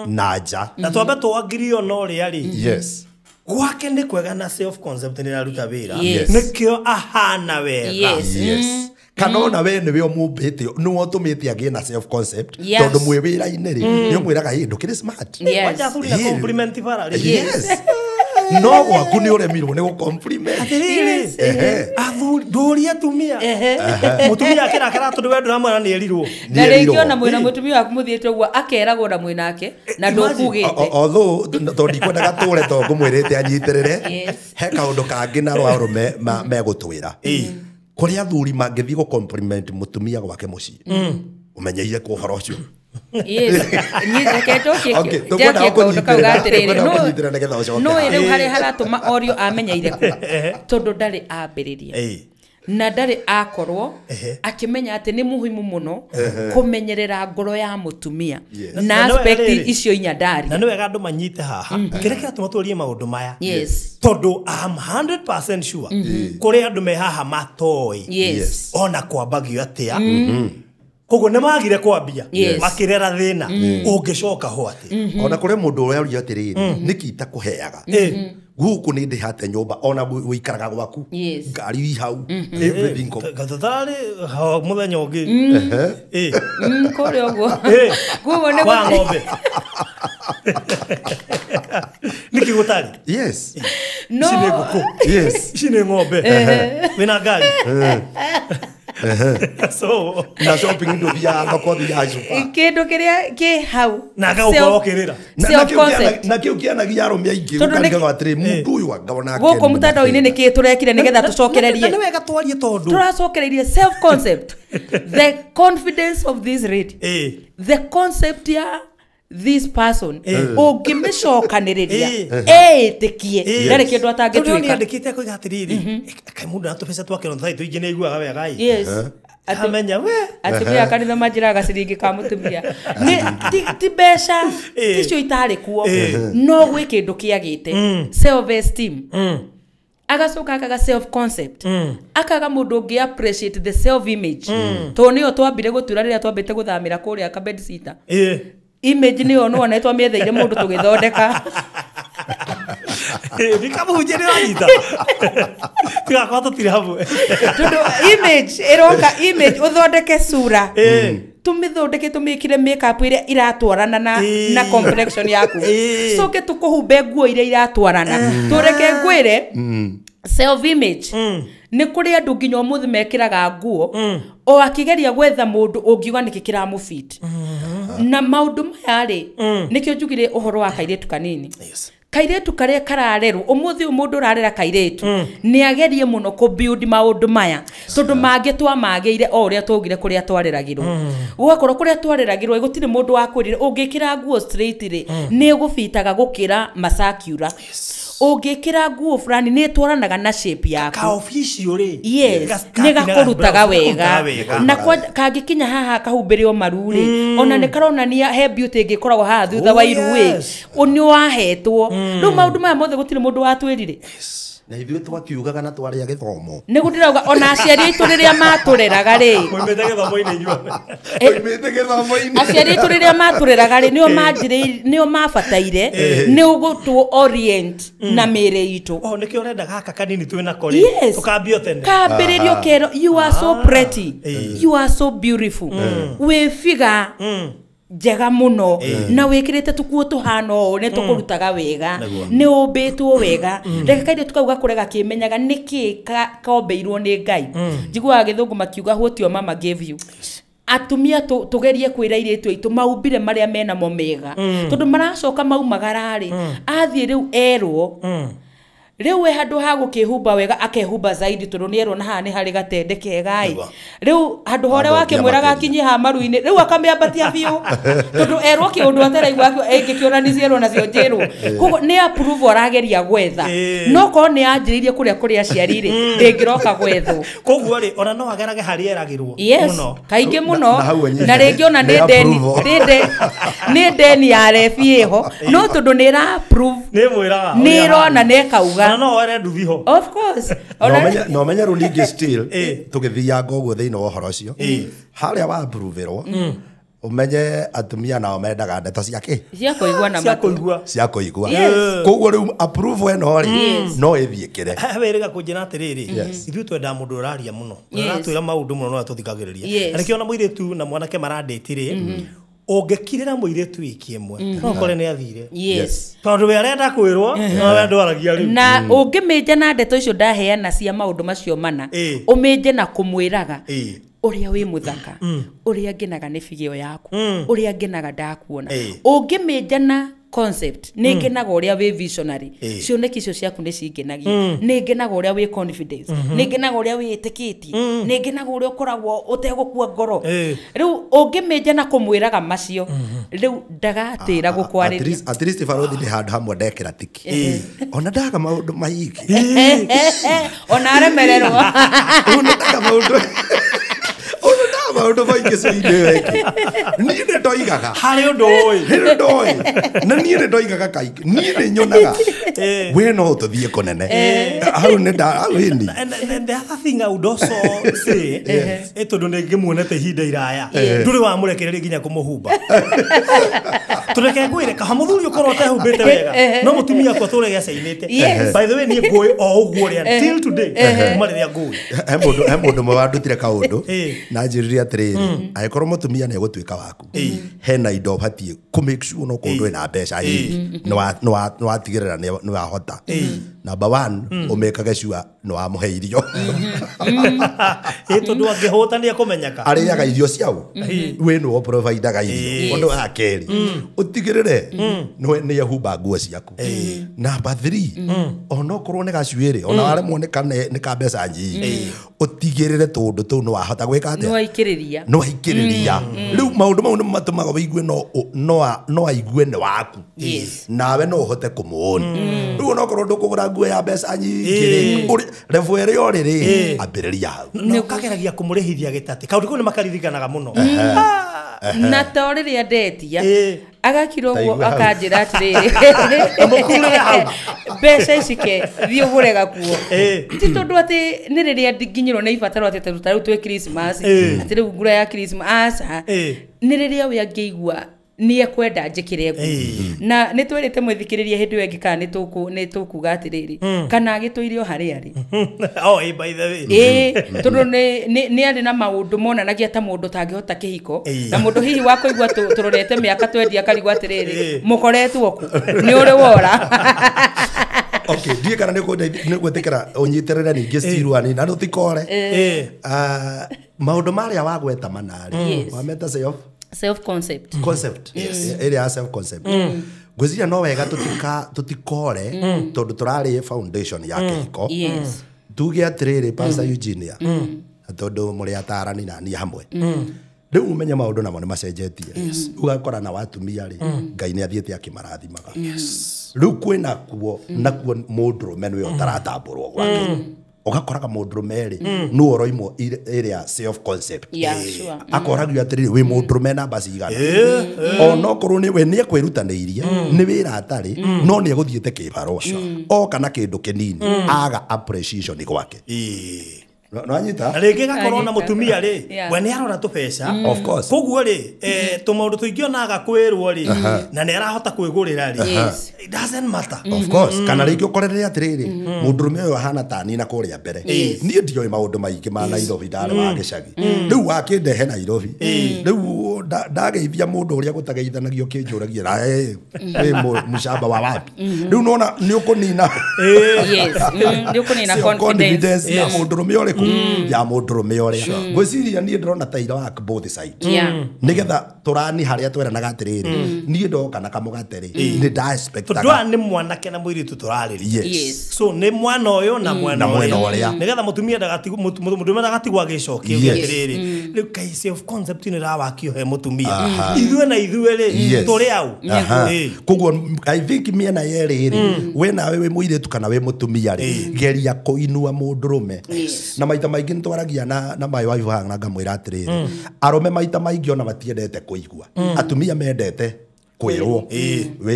na nja na twambe twagirio no ria ri yes gwake ni kwega na self concept ni raruta wira Yes. nikio ahana wega Yes. yes kanona we niwe omumbite ni wotumite agie na self concept Yes. tondu mwe wira-ini ri ni umwiraga hey ndukiri smart Yes. wacha thuri na compliment bara ri yes no gwaku ni uremirwo ni gucompliment atiriri athuri nduri atumia mutumia akira karatu ni wendu namwe na ni erirwo na rĩngĩ ona mwĩna mũtumia waku mũthiĩte ũguo akeragwo na mwĩnake na ndũkugĩte although tondu ikwendaga tũre to ngũmwĩrĩte anyiitĩrĩre Yes. he kaũndũ kangĩ na rwarume megũtwĩra kũrĩa athuri mangĩthiĩ gũcompliment mũtumia gwake mũciĩ ũmenyeire kũ ũhoro ũcio yes nyiteke Okay, tũkĩ jakie kaũndũ kau gatĩrĩrĩ kũnyitĩra nĩgetha ũcoke no rĩu harĩa haratũma orio amenyeire kũ tondũ ndarĩ ambĩrĩria na ndarĩ akorwo akĩmenya atĩ nĩ muhimu mũno kũmenyerera ngoro ya mũtumia na aspect icio inya ndari na nĩ wega andũ manyite haha kĩrĩa kĩratũma tũrie maũndũ maya yes tondu I'm 100% sure kũrĩ andũ me haha matoĩ yes ona kwambagio atia koguo nĩ magire kwambia Yes. makĩrera thĩna ũngĩcoka ho atĩ ona kũrĩ mũndũ ũrĩa ũria atĩrĩrĩ nĩkĩ itakũheaga guku nĩ ndĩhate nyũmba ona wĩikaraga gwaku Yes. ngari hau everything gathatarĩ mũthenya ũngĩ kũrĩ ũguo kuoguo nĩ wa ng'ombe nĩkĩ gũtarĩ yes no ici nĩ ngũkũ yes ici nĩ ng'ombe wĩna ngari so na shopping ndũthiaga thoko thiaga icupa kĩndũ kĩrĩa kĩ hau na gaukorwo kĩrĩra self concept na kĩu kĩanagia arũme aingĩ gũkarigaga atĩrĩ mũndũ ũyũ angabona gũkũ mũtandao-inĩ nĩkĩ tũrekire nĩgetha tũcokererie nĩ wega twarie tondũ tũracokereirie self concept the confidence of this lady the concept ya this person ũngĩmĩcokanĩrĩria ĩtĩkie ndarĩ kĩndũ atangĩtuĩka andĩkĩte kũiga atĩrĩrĩ kaĩ mũndũ na tũbeca twake rona thaitũ ingĩ nĩ aiguaga wega yes amenya we atumia kanitha manjĩraga ciringi ka mũtumia ti mbeca ticio itarĩ kuo no gwĩ kĩndũ kĩagĩte self esteem agacoka akaga self concept akaga mũndũ ũngĩ appreciate the self image tondũ nĩyo twambire gũtura rĩrĩa twambĩte gũthamĩra kũrĩa ka bed sitter image nĩyo nĩwona twamĩetheire mũndũ tũgĩthondeka ndikamũhunjia nĩ wanyita tigakorwo tũtirĩ hamwe tondũ image ĩroka image ũthondeke sura tumĩthondeke tumĩkire makeup iria iratwarana na complexion yaku coke tũkũhumbe nguo iria iratwarana tũreke ngwĩre self image nĩ kũrĩ andũ nginya ũmũthĩ mekĩraga nguo o akĩgeria gwetha mũndũ ũngiuga nĩkĩ kĩramũfit na maũndũ maya rĩ nĩkĩo njugire ũhoro wa kairĩtu kanini kairĩtu karĩa kararerwo ũmũthĩ mũndũ ũrarera kairĩtu nĩ agerie mũno kũ-build maũndũ maya tondũ mangĩ twamagĩire o ũrĩa twaugire kũrĩa twareragĩrwo gũgakorwo kũrĩa twareragĩrwo gũtirĩ mũndũ wa kwĩrire ũngĩkĩra nguo straight rĩ nĩ gũbitaga gũkĩra macakura ũngĩkĩra nguo fulani nĩ twaranaga na shape yaku ka official rĩ yes nĩ gakũrutaga wega na kangĩkinya haha kahumbĩrĩo maru rĩ ona nĩ karonania he beauty ĩngĩkoragwo haha thutha wa iru rĩ nĩ wahetwo rĩu maũndũ maya mothe gũtirĩ mũndũ watwĩrire na ithuĩ twakiugaga na twarĩa gĩthomo nĩ gũtirauga ona aciari aitũ rĩrĩa matũreraga rĩ moimĩte gĩthomo-inĩ inyuothe oimĩte gĩthomo-inĩ aciari aitũ rĩrĩa matũreraga rĩ nĩo mabataire nĩ ũgũtũ orient na mĩĩrĩ itũ nĩkĩo ũrenda gaka kanini twĩna ko yes tũkambio tene kambĩrĩrio kero you are so pretty you are so beautiful wĩ figa njega mũno na wĩkĩrĩte tukuo tũhana ũũ nĩ tũkũrutaga wega nĩ ũmbĩtwo wega reke kairĩ tukauga kũrega kĩmenyaga nĩkĩ kaombĩirwo nĩ Ngai njiguaga gĩthũngũ makiuga what your mama gave you atumia tugerie kwira iritu itu maumbire maria mena mo mega tondu maracoka maumagarari athie riu erwo riu we handu ha gukihumba wega akehumba zaidi tondu ni erwo na haha ni hari gatende kegai riu handu hore wake mwiraga kinyi ha maruini riu akamiambatia biu tondu erwo kiundu ataraigwa engikionanicie erwo nacio njirwo koguo ni approve arageria gwetha no ko ni anjiririe kuria aciarire ndingiroka gwethwo koguo ri ona no agerage hari eragirwo muno kaingi muno na ringi ona ni deni ya refi ho no tondu ni ra approve ni mwiraga ni rona ne kauga no were nduthiho of course no menya runigi still tugithianga uguo thiini wa horo cio haria wa approverwo umenye atumia nao mendaga ndeto ciake cia kuigua na matu cia kuigua koguo riu approve eno ri no ithiikire werega kunjira atiriri ithu twenda mundu uraria muno uratwira maundu muno no tuthikagiriria ariki ona muiretu na mwanake maradetire ungekirira muiretu wiki imwe no kore ni athire tondu we arenda kwirwo no wendo aragia riu na ungimenje na ndeto icio ndaheana cia maundu macio mana umenje na kumwiraga uria wi muthaka uria ngenaga ni figio yaku uria ngenaga ndakuona ungimenje na concept ni ngenaga uria wi visionary cioneki icio ciaku ni cingenagia ni ngenaga uria wi confidence ni ngenaga uria wi etikiti ni ngenaga uria ukoragwo utegukua ngoro riu ungimenje na kumwiraga macio riu ndagatira gukwarĩria at least farothi ni handu hamwe ndekira tiki ona ndaga maundu maiki ona aremererwo ona ndaga maundu maiki coine weki niĩ nĩ ndoigaga harĩ ũndũ ũĩ na niĩ nĩ ndoigaga kaingĩ niĩ nĩ nyonaga we no tũthiĩ kũnene hau ni and the other thing I would also say tondu nĩ ngĩmuonete ihinda iraya ndũrĩ wamũrekereria nginya kũmũhumba tũreke ngwĩre kaha mũthuri ũkorwo ũtehumbĩte wega no mũtumia akwa tũre gĩacainĩte by the way niĩ ngũĩ o ũguo ũrĩa until today kuma rĩrĩa ngũĩ he mũndũ ũmwe wandutire kaũndũ na njĩrĩria atiriri angĩkorwo mũtumia nĩ egũtuĩka waku hena indo ũbatiĩ kũ make sure no kũndũ wĩna mbeca nyingĩ nĩ watigĩrĩra nĩ wahota number 1 ũmĩkage sure nĩ wamũhe irio tondu angĩhũta nĩ ekũmenyeka arĩaga irio ciao we nĩwe providaga irio ũndũ wa kerĩ ũtigĩrĩre nĩ ehumba nguo ciaku number 3 ona okorwo nĩ gacuĩrĩ ona waremwo nĩ ka mbeca nyingi ũtigĩrĩre tũndũ tũu nĩ wahota gwĩka atĩa nĩ waikĩrĩria rĩu maũndũ mau nĩ matũmaga wĩigue no aigue nĩ waku nawe no ũhote kũmũona rĩu ona okorwo ndũkũgũra nguo ya mbeca nyingĩ revo ĩrĩa ũrĩ ambĩrĩria hau nĩ ũkageragia kũmũrĩhithia gĩtatĩ kaũndũ kau nĩ makaririkanaga mũno na to rĩrĩa ndetia agakira ũguo akanjĩra atĩrĩrĩ mbeca icike thiĩ ũgũre gakuo ti tondũ atĩ nĩ rĩrĩa nginyĩrwo nĩ ibataro atĩ tũruta rĩu twĩ Christmas atĩ rĩu ngura ya Christmas nĩ rĩrĩa we angĩigua ni ekwenda njikire nguo na ni twirite mwithikiririe hindu wengi kana ni tukuga atiriri kana agitwirio hari ari by the way tondu ni ari na maundu monanagia ta mundu tangihota kihiko na mundu hihi wa kuigua turorete miaka twendia karigwa atiriri mukoretwo ku ni uri wora okay ndiye kana nĩ gwetekera ũnyiterere ningĩ stirwani na nutikore maundu maria wagweta manari wameta self concept area self concept gwĩciria no wega tutikore tondu turari foundation ya kihiko tuge atiriri Pastor Eugenia tondu muri atarani na ni hamwe rĩu umenye maundu namo nĩ macenjetie ugakora na watumia ri Ngai nĩ athiĩte akimarathimaga rĩu kwĩna kuo nakuo mũndũrũme nĩwe ũtaratambũrwo gwake ugakoraga mũndũrũme ri nũ oroimwo area self concept akoragio atiriri wi mũndũrũme namba cigana ona okorwo ni we nĩ ekwirutanĩirie nĩ wĩra atarĩ no nĩ egũthiĩte kĩbarũa oka na kĩndũ kĩnini aga appreciation gwake no anyita rĩngĩ gakorwo na mũtumia rĩ we nĩ arona tũbeca of course koguo rĩ tũmaũndũ tũingĩ onaga kwĩrwo rĩ na nĩ arahota kwĩgũrĩra rĩ it doesn't matter of course kana rĩngĩ ũkorere atĩrĩrĩ mũndũrũme ũyũ ahana tani na kũrĩa mbere niĩ ndioĩ maũndũ maingĩ ma Nairobi ndarĩ wa gĩcagi rĩu wakĩndehe Nairobi rĩu ndageithia mundu uria gutageithanagio kinjuragia na we mushamba wa wapi riu nona ni ukunina yes ni ukunina confidence ya mundurume uriku ya mundurume uria ngwiciria nie ndrona taira wa both side nigetha turani haria tweranaga atiriri nie ndoka na kamugateri ni da expect ndwa ni mwanake na mwiritu turariri yes so ni mwana uyu na mwana uria nigetha mutumia ndagati mundurume ndagatigwa gicokio giatiriri riu kai self concept ni rawakio he mutumia ithue na ithue ri turi au koguo I think miena yeriri we nawe we muiritu kana we mutumia ri geria kuinua mundurume na maita maingi ntwaragia na mayo wife hanga ngamwira atiriri arume maita maingi ona matiendete kuigua atumia mendete kwirwo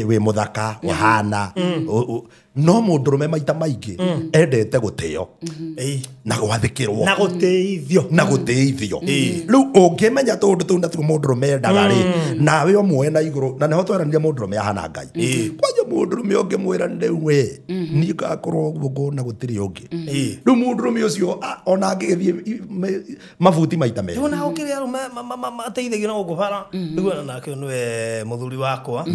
we muthaka wahana no mundurume maita maingi endete guteo na gwathikirwo na guteithio riu ungimenya tundu tu natu mundurume endaga ri nawe omwe na iguru na neho twarania mundurume ahana ngai kwanja mundurume ungimwira ndiu we ni gakorwo guo na gutiri ungi riu mundurume ucio ona angigithie mabuti maita me ona ukiri arume mateithagio na gukubara riu nake niwe muthuri wakwa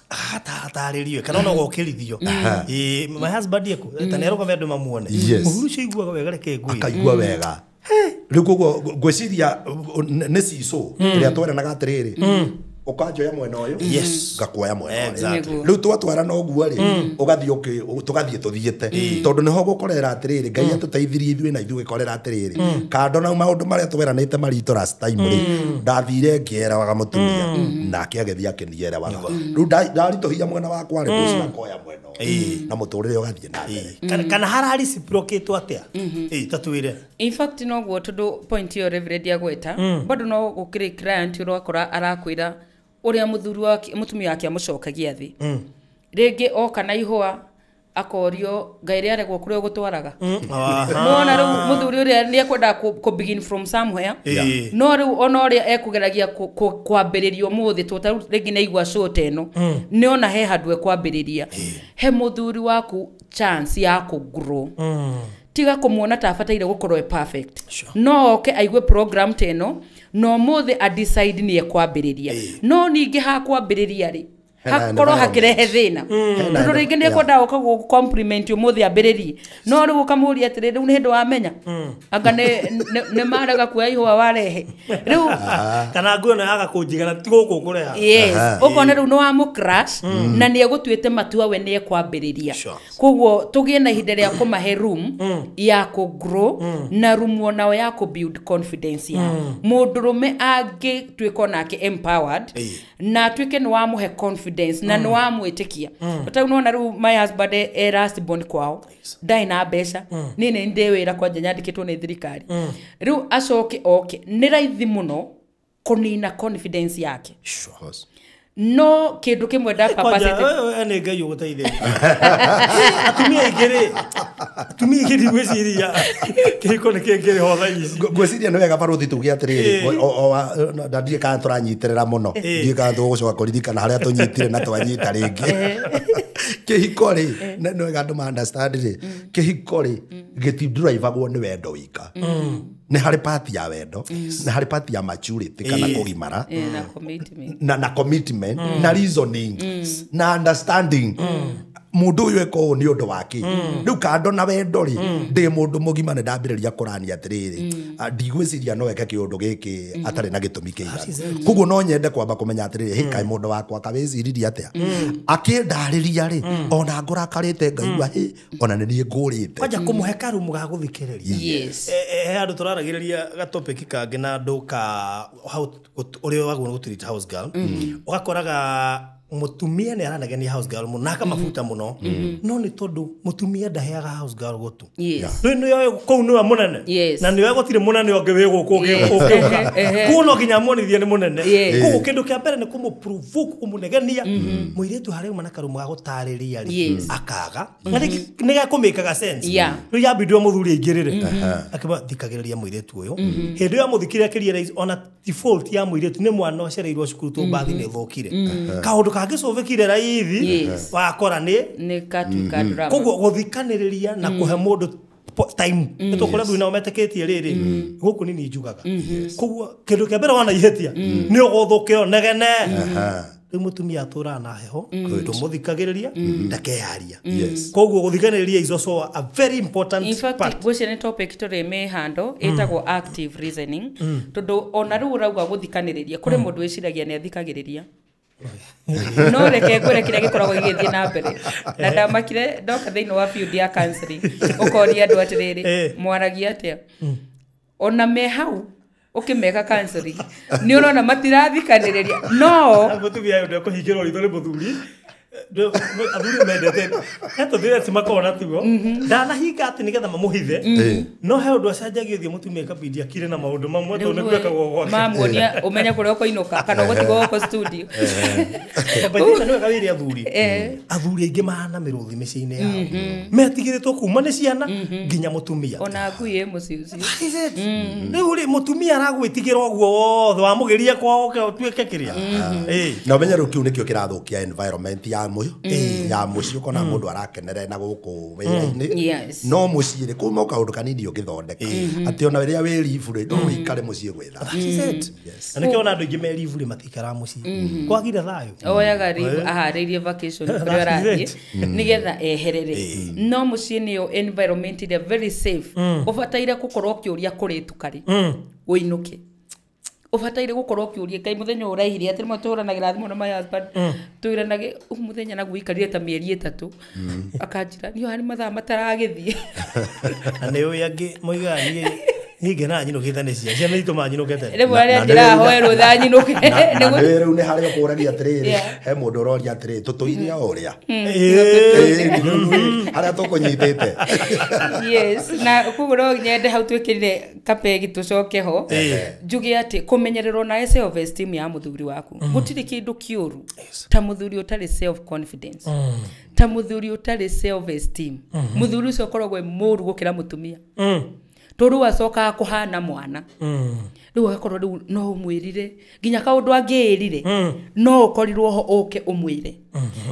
hataririo kana no gokirithio my husband yeko taneroka vendu mamuone muhuru ciguaga wega reke ngui akaigua wega riu koguo ngwiciria ne ciso ria tweranaga atiriri ukanjoya mwena uyu ngakuoya mwena uyu riu twatwarana uguo ri ugathie tugathie tuthiete tondu niho gukorera atiriri ngai atuteithirie ithuĩ na ithuĩ gikorera atiriri kando na maundu maria tweranite marito last time ri ndathire ngiera waga mutumia nake agethia akiniera waga riu ndaritohia mwena wakwa ri gucia koya mwena na muturire ugathie na mbere kana harari reciprocate atia tatuire in fact no guo tondu point yo reverend agweta bado no gukiri client urakora arakwira uria muthuri wake mutumia wake amucokagia thi ringi oka na ihwa akorio ngaire aregwo kuria gutwaraga nona riu muthuri uria ni ekwenda ku begin from somewhere no riu ona uria ekugeragia kwambiririo muthi tuta ringi na igwa short eno ni ona he handu ekwambiriria he muthuri waku chance ya ku grow tiga kumuona ta afataire gukorwo perfect no oke aigue program teno no muthi a decide ni ekwambiriria no ningi ha kwambiriria ri hakorwo hakirehe thina tondu ringi ni ekwenda guka compliment umuthi ambiririe no riu ukamuria atiri riu ni hindu wamenya anga ne maraga kuya ihwa warehe riu kana nguo na aga kunjigana ti guku kureha yes ukona riu no amu crash na ni egutuite matua we ni ekwambiriria koguo tugie na ihinda ria kumahe room ya ku grow na room onao ya ku build confidence ya mundurume angi twiko nake empowered na twike ni wamuhe confidence na no amwitikia uta unaona riu my husband last born kwao dai na mbeca nini ndewira kwa nyandikitwo ni thirikari riu acoke oke ni raithi muno kunina confidence yake no kindu kimwe da capacity ene ngai uguteithia atumia igiri gwiciria kiko ne kengere hotha ici gwiciria ni wega baruthi tugia atiriri ndandie kana turanyitirira muno ndie kana tugucoka kuririkana haria tunyitire na twanyita ringi kihiko ri ni wega andu ma understand ri kihiko ri giti driveragwo ni wendo wika ni hari party ya wendo na hari party ya maturity kana kugimara na commitment na reasoning na understanding mundu uyu eko ni undu wake riu kando na wendo ri ndi mundu mugima ne ndambiriria kurania atiriri ndigwiciria no eke kiundu giki atari na gitumi kiigana koguo no nyende kwamba kumenya atiriri hikai mundu wakwa kawiciriria atia akindariria ri ona ngurakarite ngaigua ona ni ngurite kwanja kumuhe karumu ga guthikiriria yes andu turaragiriria ga topic kangi na andu ka uri wagwo gutreat house girl ugakoraga mutumia ni aranagenia house girl munaka mafuta muno no ni tondu mutumia ndaheaga house girl gutu no yo ko no munene na ni wego tire munene onge wego ko kuno kinya monithie ni munene ko kindu kia mbere ni kumu provoke kumunegenia muiretu hari umana karumu ga gutariria ri akaga ni ga kumikaga sense ri ya bidio muthuri ingirire akiba thikagiriria muiretu uyu hindu ya muthikire akiria ona default ya muiretu ni mwana ocereirwo cukuru tu bathi ni thokire kaundu kagisovekire raithi wakora ni katu kadra koguo guthikaniriria na kuhe mundu time eto kora thuri na ometeketie riri guku nini njugaga koguo kindu kia mbere wana ihetia ni uguthuke negene mutumia atura na heho tumuthikagiriria ndakeyaria koguo guthikagiriria is also a very important in fact part. Gwece ni topic tore me hando etagwo active reasoning tondu ona ru urauga guthikaniriria kuri mundu eciragia ni athikagiriria no reke ngwire kiria gikoragwo gigithie na mbere na ndamakire ndoka thiini wa field ya counseling ukoria andu atiriri mwaragia atia ona me hau ukimeka counseling ni urona matirathikaniriria no mutumia ndio kuhingirwo ritho ni muthuri athuri mendete heto thire timakona tugo ndanahinga ati nigetha mamuhithe no he undu acanjagio thie mutumia kabidi akire na maundu mamwe to nigueka gwoko mamuonia umenya kuria ukoinuka kana ugotigo goko studio kabidi no kawiri athuri aingi mahana miruthi miciini yao metigiritwo kuma ni ciana nginya mutumia ona ngui muciuci riu ri mutumia aragwitigira oguo wothe wamugeria kwao tuike kiria na umenya riu kiu nikio kirathukia environment ya muyo ya mucio kona mundu arakenere na guku wira-ini no muciiri kuma kaundu kanini ugithondeka ati ona riria wi ribure no wikare mucie gwetha na nikio ona andu ingi me ribure matikara mucie kwagire thayo oyaga ribu aharirie vacation kuria arathie nigetha eherere no mucie niyo environment is very safe ubataire gukorwo ukiuria kuritu kari uinuke ubataire gukorwo ukiuria kai muthenya urahire ati muturanagira thimu na my husband tuiranage muthenya na guikarire ta mieri 3 akanjira ni hari mathaa mataragithie ane uyu angi moigani nige na nyino githane cia ciana itu manyinukete ribu ari ndira hoerwo tha nyinuke nigu riu ni hari ukuragia atiriri he mundu uroria atiriri tutuiria uria haria tukunyitite yes na kuguro nyende hau twikirire kapegi tucoke ho njuge ati kumenyererwo na self esteem ya muthuri waku gutiri kindu kiuru ta muthuri utari self confidence ta muthuri utari self esteem muthuri ucio korogwe muru gukira mutumia toru acoka kuhana mwana riu akorwo riu no umwirire nginya kaundu angirire no ukorirwo ho uke umwire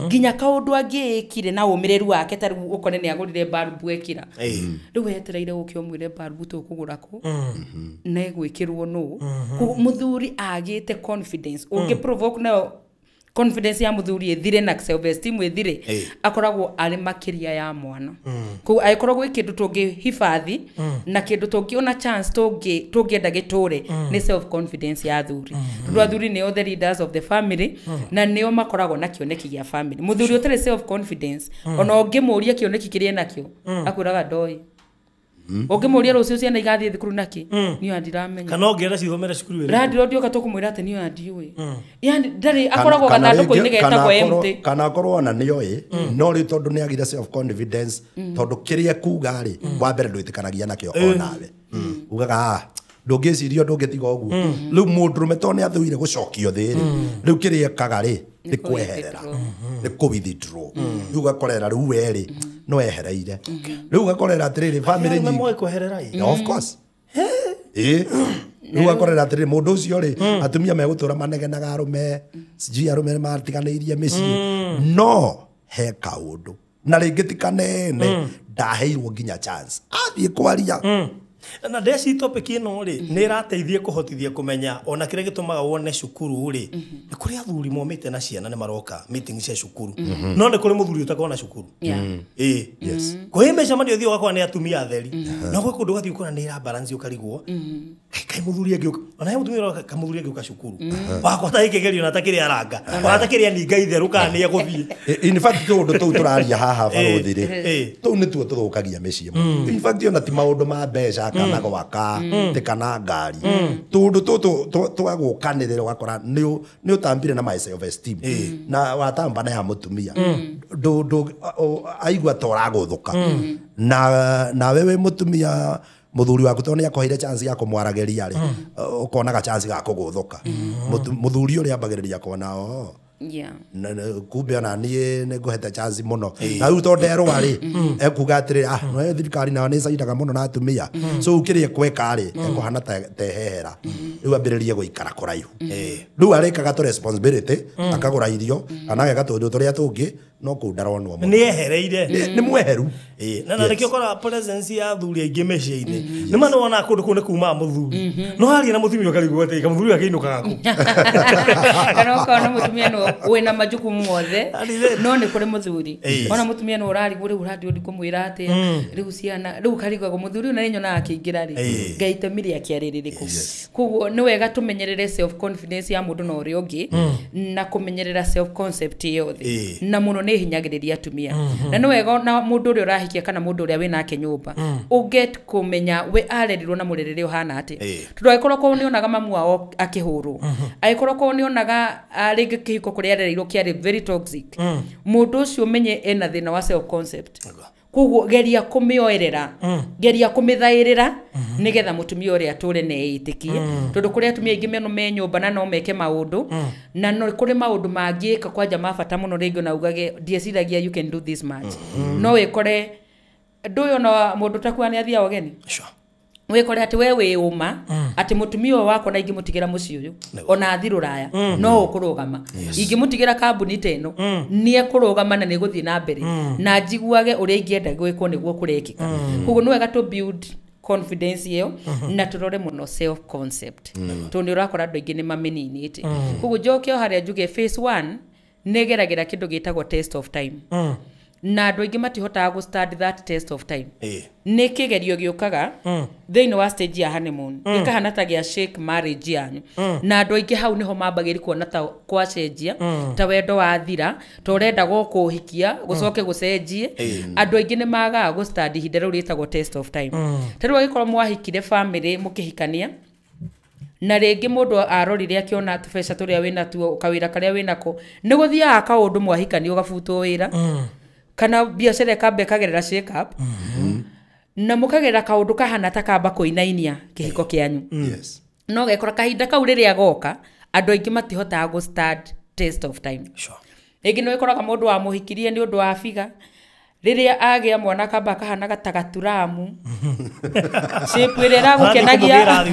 nginya kaundu angikire na umireru wake tari ukone ni agurire barbu ekira riu wetereire uke umwire barbu tukugura ku na gwikirwo no muthuri agite confidence ungi provoke na confidence ya muthuri ethire na self esteem ethire akoragwo ari makiria ya mwana ku aikoragwo ikindu tungi hifathi na kindu tungiona chance tungienda giture ni self confidence ya thuri thuri ni the leaders of the family na nio makoragwo na kioneki gia family muthuri utare self confidence ona ungimuria kioneki kiria nakio akuraga ndoi ungimuria rucio ciana igathie thukuru naki niyo ndiramenya kana ongienda cithomere cukuru iri radio ndio katukumwira ati niyo ndiui yani ndari akoragwo kana ndoko ini getagwo empty kana akorwo ona nioi no ri tondu ni agire self confidence tondu kiria kuga ri wa mbere ndwitikanagia nakio onawe ugaga ndungicirio ndungitiga uguo riu mundurume to ni athuire gucokio thiri riu kiria kagari ni kweherera ni ku withdraw riu gakorera riu weri no ehereire riu gakorera atiriri family nyingi mwe kweherera of course riu gakorera atiriri mundu ucio ri atumia megutura manegenaga arume sijui arume martiganeirie micii no he kaundu na ringi tikanene ndaheirwo nginya chance athie kwaria na ndeci topic ino ri ni rateithie kuhotithia kumenya ona kire gitumaga wone cukuru ri ni kuri athuri momite na ciana ni maroka meeting cia cukuru no ni kuri muthuri utakona cukuru yes kwa hiyo mesha mandi thio wakwa ni atumia atheri no gwe kundu gathi ukona ni ra balance ukarigwo kai muthuri angi ona he mutumia roka kamuthuri angi ukacukuru wakwa ta ikigerio na takiri aranga ona takiri ani ngaithe ruka ni aguthie in fact tundu tu turaria haha baruthi ri tu ni tuo tuthukagia micii in fact ona ti maundu ma mbeca kana gwaka tikana ngari tundu tu twagukanirira ugakora ni utambire na my self esteem na watamba na ya mutumia ndu aigua toraguthuka na wewe mutumia muthuri waku to ni akoheire chance ya kumwarageria ri ukonaga chance ga kuguthuka muthuri uri ambagiriria kona kumbe ona nie ne nguhete chance muno na riu to nderwa ri ekuga atiri no thirikari nayo ni cairaga muno na atumia so ukirie kweka ri ekuhana tehehera riu ambiririe guikara kuraihu riu arikaga to responsibility akagura irio kana geka tundu turia tungi no kå ndaronwo nä ehereire nä mweheru na nä kä okora presence ya thuri aingä mä ciä-inä nä manä wona kå ndå kå nä kumaga må thuri no haria na må tumia å karigwo atä ka må thuri akä inå kaga kana ukona mutumia no wina majukumu mothe no ni kuri muthuri ona mutumia no urarigwo riu handi ndi kumwira ati riu ciana riu karigwo muthuri na ninyona akingira ri ngaitemiria kiariririku kuguo ni wega tumenyerere self confidence ya mundu na uri ungi na kumenyerera self concept yothe na muno ni hinyagiriria atumia na ni wega na mundu uri urahikia kana mundu uri wina ke nyumba uget kumenya we arerirwo na murerere uhana ati tundu aikorwo ko ni onaga mamu wao akihuru aikorwo ko ni onaga ringi kihiko kuria arerirwo kiari very toxic mundu ucio menye ena thina wa self concept kuguo geria kumioerera geria kumithairira nigetha mutumia uria ature neitikie tondu kuria atumia ingi meno me nyumba na no meke maundu na no kuri maundu mangiika kwanja mabata muno ringi na ugage ndieciragia you can do this much no wikore nduyo na mundu takwa ni athia ogeni wikore ati we wi uma ati mutumia wako na ingi mutigira muci uyu ona athiru raya no ukurugama ingi mutigira kambuni teno ni ekurugama na ni guthii na mbere na njiguage uria ingienda gwikwo niguo kurekika kuguo no wega to build confidence iyo na turore muno self concept to ni urakora andu ingi ni mameninite kuguo njokio haria njuge phase 1 negeragira kindu gitagwo test of time na andu ingi matihotaga go start that test of time ni kigerio giukaga thini wa stage ya honeymoon ikahana ta gia shake marriage yanyu na andu ingi hau niho mambagiri kuona ta kwacenjia ta wendo wa thira to renda gukuhikia gucoke gucenjie andu ingi ni magaga go start ihinda riu ritagwo test of time tariu agikorwo mwahikire family mukihikania na ringi mundu arorire akiona tubeca turia wina tuo kawira karia winako ni guthia akaundu mwahikani ugabutwo wira kana biacara kambe kagerera shake up na mukagerera kaundu kahana ta kamba kuinainia kihiko kianyu no gekora kahinda kau riria goka andu aingi matihotaga go start test of time igi no ikoraga mundu wa muhikirie ni undu wa figa riria agia mwana kamba kahana gaturamu shepwerera gukenagia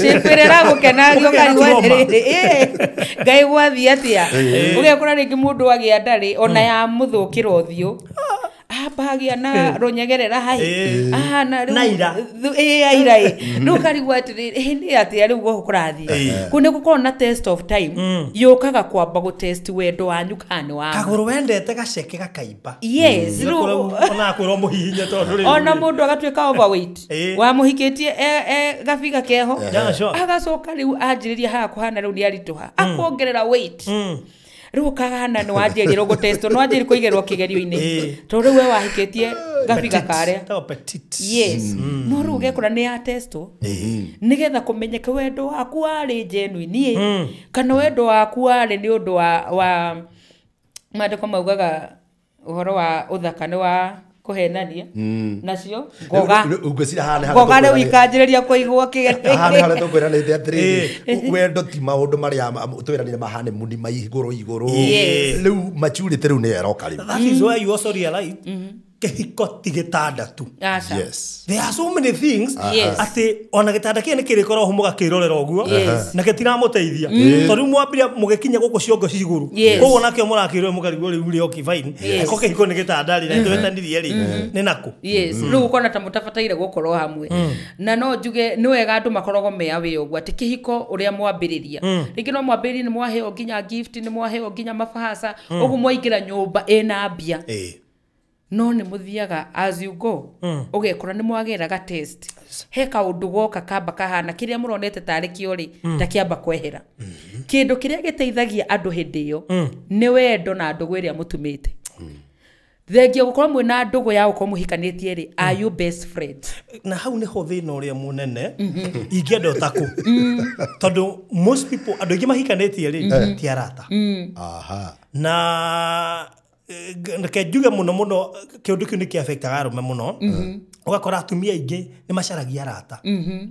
shepwerera gukenagia karigwa ngai gwathi atia ugekora ringi mundu agia ndari ona ya muthukira uthio abagia na runyegerera hai na naira aira no karigwa atiri ni atia riu go kurathi kune gukorwo na test of time yukaga kwamba go test wendo wanyu kane wa kaguru wendete gaceke gakaimba yes ona kwirwo muhihinya tondu ri ona mundu agatuika overweight wa muhikitie gafiga keho agacoka riu anjiriria ha kuhana riu ni arituha akongerera weight riu kagana no anjirira go test no anjiri kuigerwo kigerio-ini to riu we wahikitie gafiga kare yes no riu gekora ni ya testo nigetha kumenyeka wendo waku ari genuine kana wendo waku ari ni undu wa mandiko maugaga uhoro wa uthakane wa kuhenania nacio ngoga riu ikanjiriria kuigwo kigerio hana tukwiranite atiri wendo ti maundu maria twiranire mahane muni maiguru riu maturity riu ni eroka riu that is why you also realize kihiko ti gitanda tu there are so many things ati ona gitanda kia ni kirikoro humuga kirorera oguo na gitiramuteithia to riu mwambire mugikinya guku ciongo ciguru koguo nakio murakirwo mukarigwo riu ri okay fine eko kihiko ni gitanda ri na twetanirie ri ni naku riu ukona ta mutafataire gukorwo hamwe na no njuge ni wega andu makorogo mea wi oguo ati kihiko uria mwambiriria ringi no mwambiririe ni mwaheo nginya gift ni mwaheo nginya mabahasa ugu mwaingira nyumba ena mbia no ni muthiaga as you go ugekora ni mwageraga test he kaundu goka kamba kahana kiria muronete tari kiori ta kiamba kwehera kindu kiria giteithagia andu hindi iyo ni wendo na ndugu iria mutumite thengia gukorwo mwina ndugu ya gukorwo muhikanitie ri are you best friends na hau ni ho thina uria munene ingienda utaku tondu most people andu ingi mahikanitie ri ti arata na njuge muno kiundu kiu ni ki affectaga arume muno ugakora atumia ingi ni macaragia arata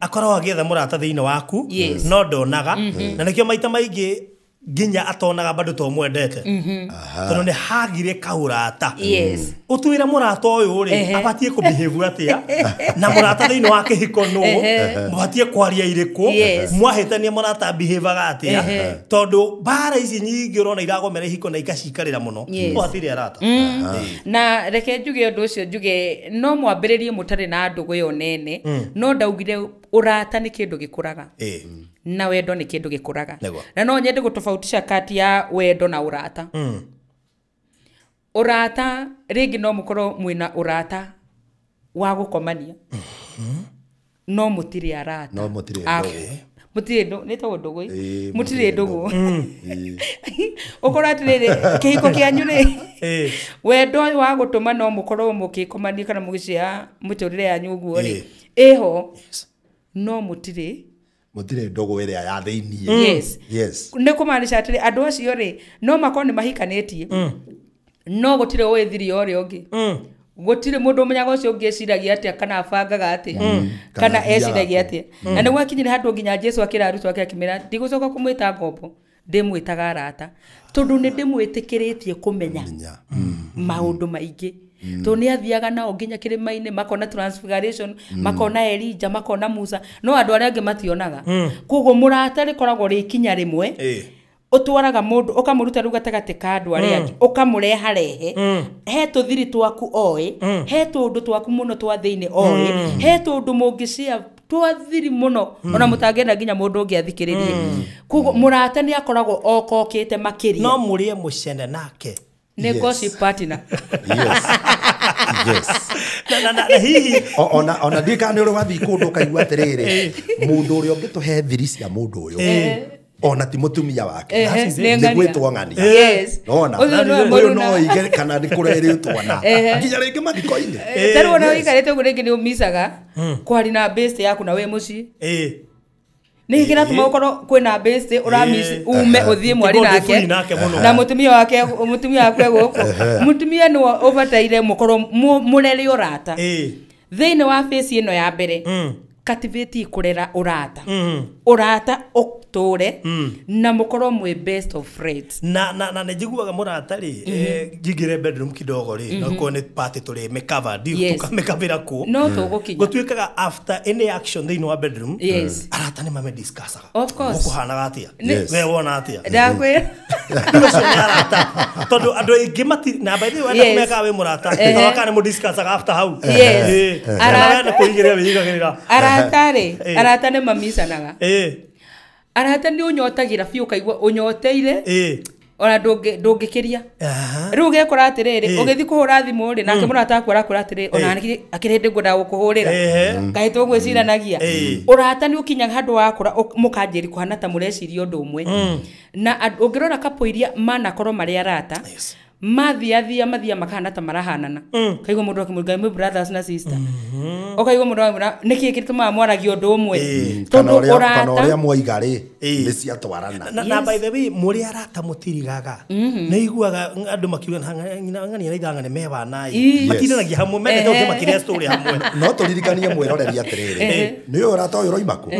akorwo agietha murata thiini waku no ndonaga na nikio maita maingi nginya atonaga bado to mwendete tono ne hagire kaurata Yes. utwira murata uyu ri abatie ku behave atia na murata thiini wa kihiko no mubatie kwaria iriku mwahitania murata behave atia tondu bara ici nyingi urona iragomera hiko na ikacikarira muno watiri arata na reke njuge undu ucio njuge no mwambiririe mutari na ndugu yo nene no ndaugire urata ni kindu gikuraga na wendo ni kindu gikuraga na no nyende gutofautisha kati ya wendo na urata urata ringi no mukorwo mwina urata wa gukomania no mutiri arata no mutiri mutiri ndo nito ndugu mutiri ndugu ukora atiriri kihiko kianyu ni wendo wa gutuma no mukorwo mukikomania kana mugicia muturire yanyu guo ri eho no mutiri ndogo ĩrĩa ya thĩinĩ yes nĩ kũmaanisha atĩrĩ andũ acio rĩ no makorwo nĩ mahikanĩtie no gũtirĩ ũĩthiri ũrĩa ũngĩ gũtirĩ mũndũ ũmenyaga ũcio ũngĩ eciragia atĩa kana abangaga atĩa kana eciragia atĩa na nĩ gwakinyire handũ nginya Jesũ akĩra arutwo ake akĩmera ndigũcoka kũmwĩta ngombo ndĩmwĩtaga arata tondũ nĩ ndĩmwĩtĩkĩrĩtie kũmenya maũndũ maingĩ to nĩ athiaga nao nginya kĩrĩma-inĩ makona transfiguration makona Elijah makona Musa no andũ arĩa angĩ mationaga koguo mũrata rĩkoragwo rĩ ikinya rĩmwe utwaraga mundu ukamuruta rĩu gatagatĩ ka andũ arĩa angĩ ukamũreha rehe he tũthiri twaku oĩ he tũndũ twaku mũno twa thĩinĩ oĩ he tũndũ mũngĩcia twathiri mũno ona mũtangĩenda nginya mũndũ ũngĩ athikĩrĩrie koguo mũrata nĩ akoragwo okokĩte makĩria no mũrĩe mũcene nake nĩ gossip partner yes na hihi ona ndikane uri wathi kundu kaigua atiriri mundu uri ungituhe thiri cia mundu uyu ona ti mutumia wake ni gwitwo ng'ani ona uyu no ige kana ni kureri twana nginya ringi mathiko-ini taru ona wikarite uguo ringi ni umisaga kwari na base yaku na we muci ni kira tuma ukorwo kwina base uramis ume uthie mwari nake na mutumia wake mutumia wake guku mutumia no overtaire mukorwo mureri urata thiini wa face ino ya mbere captivate kurera urata urata uture na mukorwo mwe best of friends na njiguaga murata ri ngingire bedroom kidogo ri no ko ne party tuli me cover di tukamekavira ku no tugukinya gutwikaga after any action they know bedroom arata ni mame discussaga of course ukuhana atia we wona atia ndakwe ndiso ni arata tondu andu ingi mati na by the way na kumeka we murata wakane mu discussaga after how arata kuigiria wigagira arata ni mamisanaga arata ni unyotagira biu kaigua unyoteire ona ndũngĩkĩria rĩu gekora atĩrĩrĩ ũgĩthi kũhũra thimũ rĩ nake mũrata waku arakũra atĩrĩ ona akĩrĩ ngwenda gũkũhũrĩra ngahĩtwo gwĩciranagia ũrata nĩ ũkinyaga handũ wakũra mũkanjĩri kũhana ta mũreciria ũndũ ũmwe na ũngĩrora kapo iria manakorwo marĩ arata mathia makahana ta marahanana kaigua mũndũ akĩmũruga my brothers na sister okaigua mũndũ wa nĩkĩ gĩtũmaga mwaragio ũndũ ũmwe tondũ ũrata kana ũrĩa mwoiga rĩ nĩ ciatwarana na by the way mũrĩ arata mũtirigaga nĩ iguaga andũ makiuga ng'ania na ithang'ane meba naĩ matindanagia hamwe mende ũngĩ makĩria story hamwe no tũririkanie mwĩroreri atĩrĩrĩ nĩ ũyũ ũrata ũyũ ũroima kũ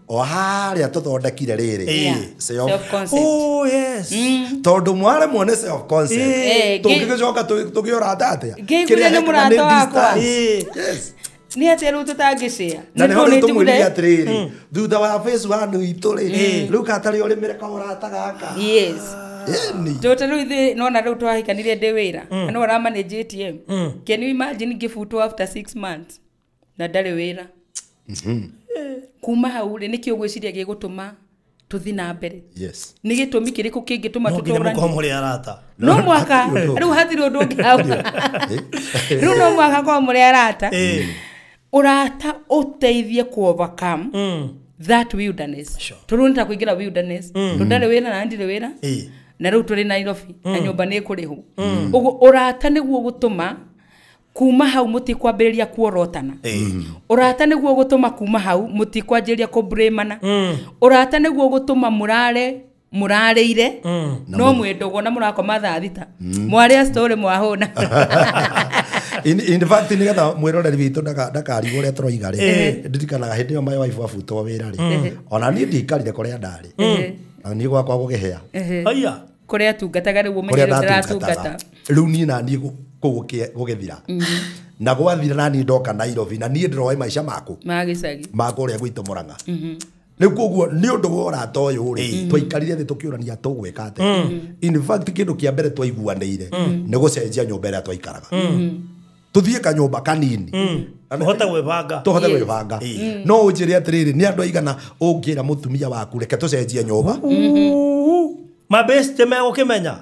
o harĩa tũthondekire rĩrĩ self concept tondu mwaremwo nĩ self concept tũngĩgĩcoka tũgĩũrata atĩa kĩrĩa nĩ mũrata wakwa ni atĩ rĩu tũtangĩcĩa na nĩ tũmwĩrire atĩrĩrĩ thutha wa phase 1 witũ rĩ rĩu katarĩ ũrĩmĩre kaũrata gaka tota rĩu ithuĩ nona rĩu twahikanire ndĩ wĩra no ũramanage ATM can you imagine ngĩbutwo after 6 months na ndarĩ wĩra kuma hau rĩ nĩkĩ ũgwĩciria gĩgũtũma tuthi na mbere nĩ gĩtũmi kĩrĩkũ kĩngĩtũma tũtũrane no mwaka rĩu hatirĩ ũndũ ũngĩ hau rĩu no mwaka kwa mũrĩ arata urata ũteithie ku overcome that wilderness turunta kuingira wilderness tundare wĩra na ndire wĩra na rĩu tũrĩ Nairobi na nyũmba nĩ kũrĩhũ ũguo urata nĩguo gũtũma kuma hau mutikwambĩrĩria kuorotana urata nĩguo gũtũma kuma hau mutikwanjĩrĩria kũbramana urata nĩguo gũtũma mũrarĩire no mwĩndogo na mũrakoma thaa thita mwarĩa story mwahũna in fact nigetha mwĩroreri witũ ndakarigwo ũrĩa tũroiga rĩ ndirikanaga hĩndĩ ĩyo my wife abutwo wĩra rĩ ona niĩ ndikarire kũrĩa ndarĩ ni gwakwa gugihea haya kuria tungataga riu umenye riu ndiratungata riu ni na ni gugithira na gwathira nani ndoka Nairobi na ni ndiroe maica maku magicagi makuria gwito Murang'a riu koguo ni undu wora to uyu ri twaikarire thi tukiurania tugwika ate in fact kindu kia mbere twaiguanire ni gucenjia nyumba ria twaikaraga tuthie kanyumba kanini tuhote gwibanga no unjire atiriri ni andu aigana ungira mutumia waku reke tucenjie nyumba mabeste mego kimenya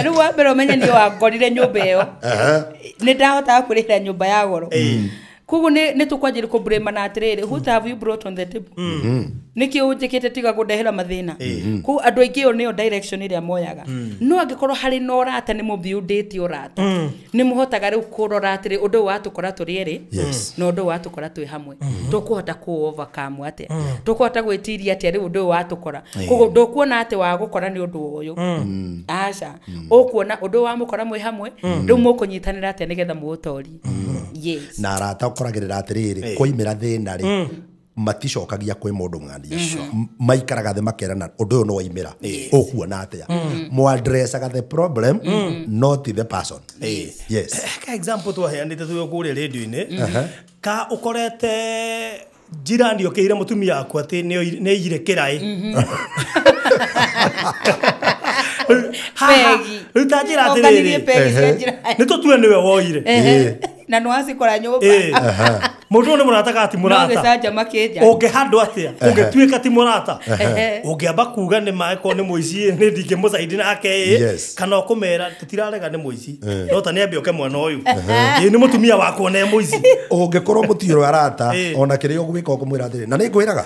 riu wa mbere umenye ni wangorire nyumba iyo ni ndahota kurira nyumba ya goro koguo ni tukwanjire ku blame na atiriri who have you brought on the table niki unjikite tiga gundehera mathina koguo andu aingi yo niyo direction iria moyaga no angikorwo hari no rata ni mubuildite urata ni muhotaga riu kurora atiri undu watukora turi eri no undu watukora twi hamwe tukuhota ku overcome ate tukuhota gwitiria ati riu undu watukora koguo ndukuona ati wa gukora ni undu uyu aca ukuona undu wa mukora mwi hamwe riu mukunyitanira ati nigetha muutori yes na arata ukoragirira atiriri koimira thina ri maticokagia kwi mundu ng'ania maikaraga the makerana undu uyu no waimira ukuona atia mo addressaga the problem not the person yes ka example twaheanite tuyo kuria radio-ini ka ukorete jirani okeire mutumia yaku ati ne ire kirai Pegi utajira atiriri ni tutue niwe woire na no asikora nyumba mundu ni murata ati murata no gesaja makeja oke handu atia oke tuika ti murata oke aba kuga ni maiko ni muici ni ndike musaidi nake kana kumera tutirarega ni muici no ta ni ambe oke mwana uyu ni mutumia wako ne muici oke korwo mutiro arata ona kirio gwika okumwira atiriri na ni ngwiraga